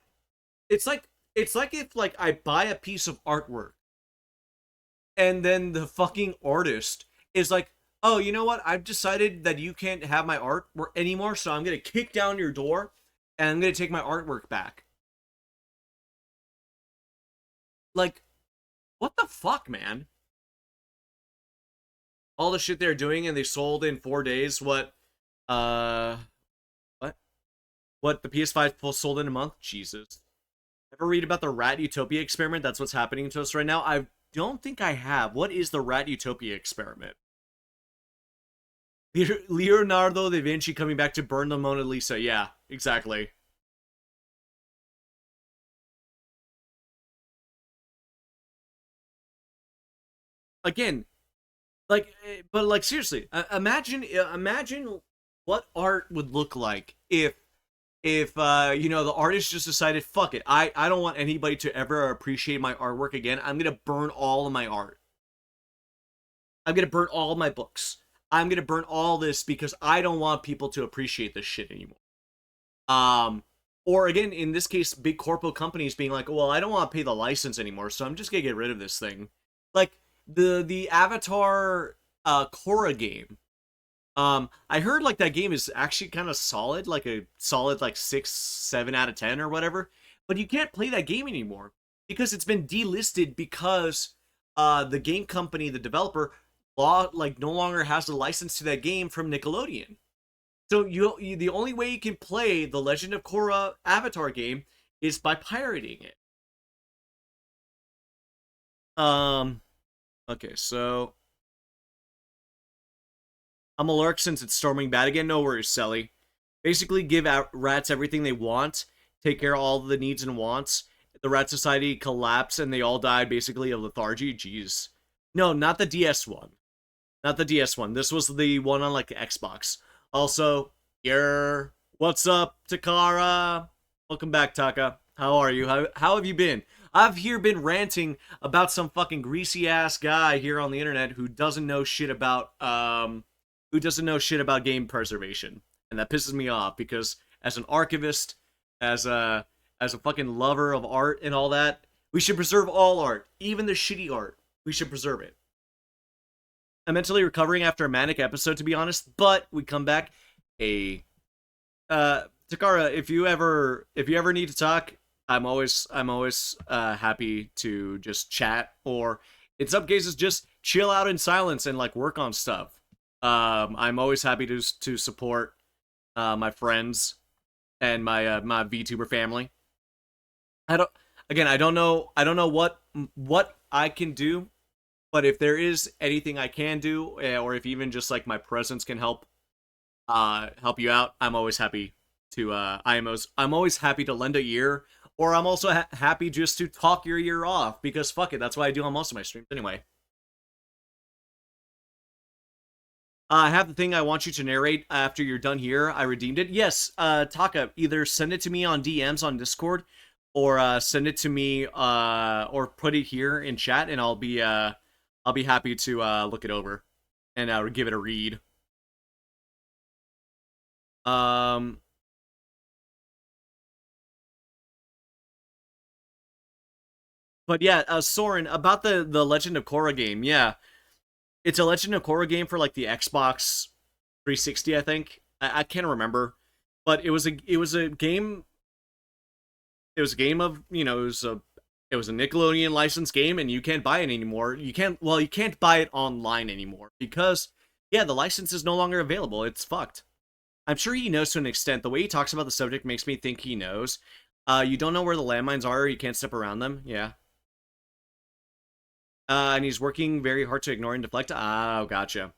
It's like if like I buy a piece of artwork and then the fucking artist is like, "Oh, you know what? I've decided that you can't have my art anymore, so I'm going to kick down your door and I'm going to take my artwork back." Like, what the fuck, man? All the shit they're doing, and they sold in 4 days uh, what? What the PS5 sold in a month? Jesus. Ever read about the Rat Utopia experiment? That's what's happening to us right now. I don't think I have. What is the Rat Utopia experiment? Leonardo da Vinci coming back to burn the Mona Lisa. Yeah, exactly. Again, like, but like seriously, imagine what art would look like if you know, the artist just decided, fuck it, I don't want anybody to ever appreciate my artwork again. I'm gonna burn all of my art. I'm gonna burn all of my books. I'm gonna burn all this because I don't want people to appreciate this shit anymore. Um, or again, in this case, big corporate companies being like, well, I don't want to pay the license anymore, so I'm just gonna get rid of this thing. Like the Avatar Korra game. I heard like that game is actually kind of solid, like a solid like 6, 7 out of 10 or whatever. But you can't play that game anymore because it's been delisted because the game company, the developer, no longer has the license to that game from Nickelodeon. So you the only way you can play the Legend of Korra Avatar game is by pirating it. Um. Okay, so I'm a lurk since it's storming bad again. No worries, Sally. Basically, give out rats everything they want, take care of all the needs and wants. The rat society collapsed and they all died basically of lethargy. Jeez. No, not the DS one. Not the DS one. This was the one on like Xbox. Also, what's up, Takara? Welcome back, Taka. How are you? How have you been? I've here been ranting about some fucking greasy ass guy here on the internet who doesn't know shit about game preservation, and that pisses me off because as an archivist, as a fucking lover of art and all that, we should preserve all art, even the shitty art. We should preserve it. I'm mentally recovering after a manic episode, to be honest, but we come back. Takara, if you ever need to talk, I'm always happy to just chat, or in some cases just chill out in silence and like work on stuff. I'm always happy to support my friends and my VTuber family. I don't I don't know what I can do, but if there is anything I can do, or if even just like my presence can help you out, I'm always happy to I'm always happy to lend a ear, or I'm also happy just to talk your ear off, because fuck it, that's what I do on most of my streams anyway. I have the thing I want you to narrate after you're done here. I redeemed it. Yes, Taka, either send it to me on DMs on Discord, or send it to me, or put it here in chat, and I'll be happy to look it over and give it a read. Um, but yeah, Soren, about the Legend of Korra game. Yeah, it's a Legend of Korra game for like the Xbox 360, I think. I can't remember, but it was a game. It was a game of, it was a Nickelodeon licensed game, and you can't buy it anymore. You can't buy it online anymore because, yeah, the license is no longer available. It's fucked. I'm sure he knows to an extent. The way he talks about the subject makes me think he knows. You don't know where the landmines are, or you can't step around them. Yeah. And he's working very hard to ignore and deflect. Oh, gotcha.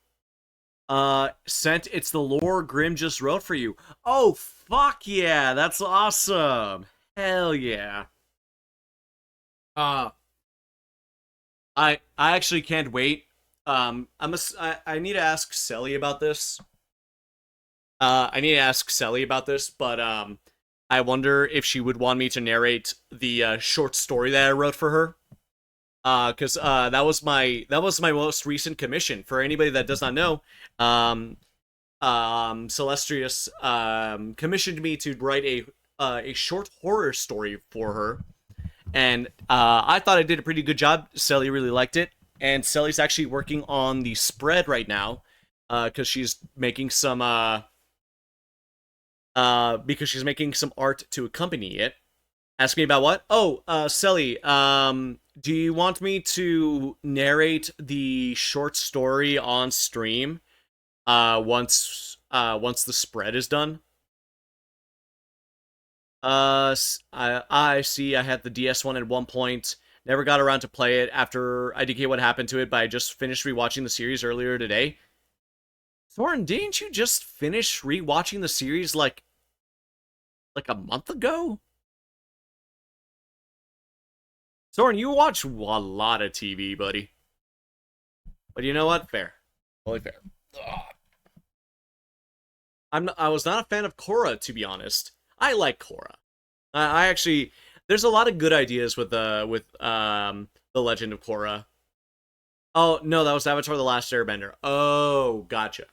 Sent, it's the lore Grim just wrote for you. Oh, fuck yeah, that's awesome. Hell yeah. Uh, I actually can't wait. I need to ask Selly about this. But I wonder if she would want me to narrate the short story that I wrote for her. Because that was my most recent commission. For anybody that does not know, Celestrius commissioned me to write a short horror story for her, and I thought I did a pretty good job. Sally really liked it, and Sally's actually working on the spread right now, because she's making some art to accompany it. Ask me about what? Oh, Selly, do you want me to narrate the short story on stream once the spread is done? I see I had the DS1 at one point. Never got around to play it after IDK what happened to it, but I just finished rewatching the series earlier today. Thorin, didn't you just finish rewatching the series like a month ago? Thorin, you watch a lot of TV, buddy. But you know what? Fair. Totally fair. Ugh. I was not a fan of Korra, to be honest. I like Korra. I actually there's a lot of good ideas with the Legend of Korra. Oh no, that was Avatar: The Last Airbender. Oh, gotcha.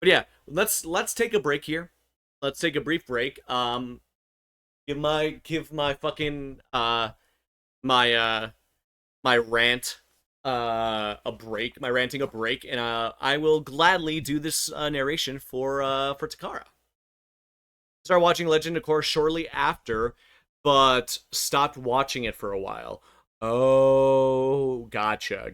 But yeah, let's take a break here. Let's take a brief break. Give my fucking my my rant a break, my ranting a break, and I will gladly do this narration for Takara. Started watching Legend of Korra shortly after, but stopped watching it for a while. Oh, gotcha.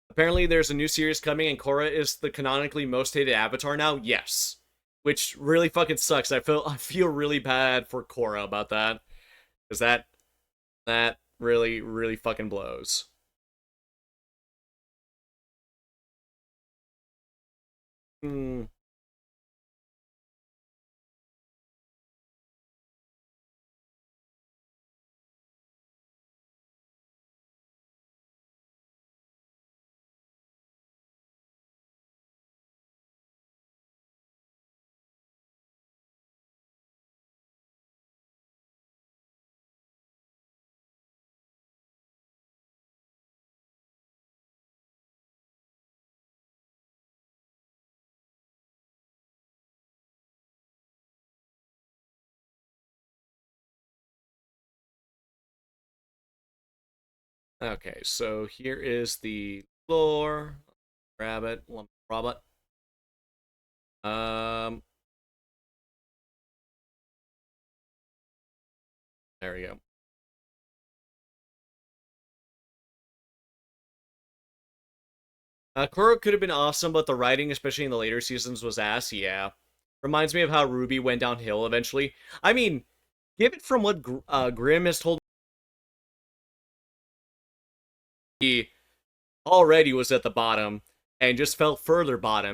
Apparently, there's a new series coming, and Korra is the canonically most hated Avatar now. Yes, which really fucking sucks. I feel really bad for Korra about that, because that really fucking blows. Hmm. Okay, so here is the floor. Grab it, lump robot. Um, there we go. Korra could have been awesome, but the writing, especially in the later seasons, was ass. Yeah, reminds me of how Ruby went downhill eventually. I mean, give it from what Grimm has told me, he already was at the bottom and just fell further bottom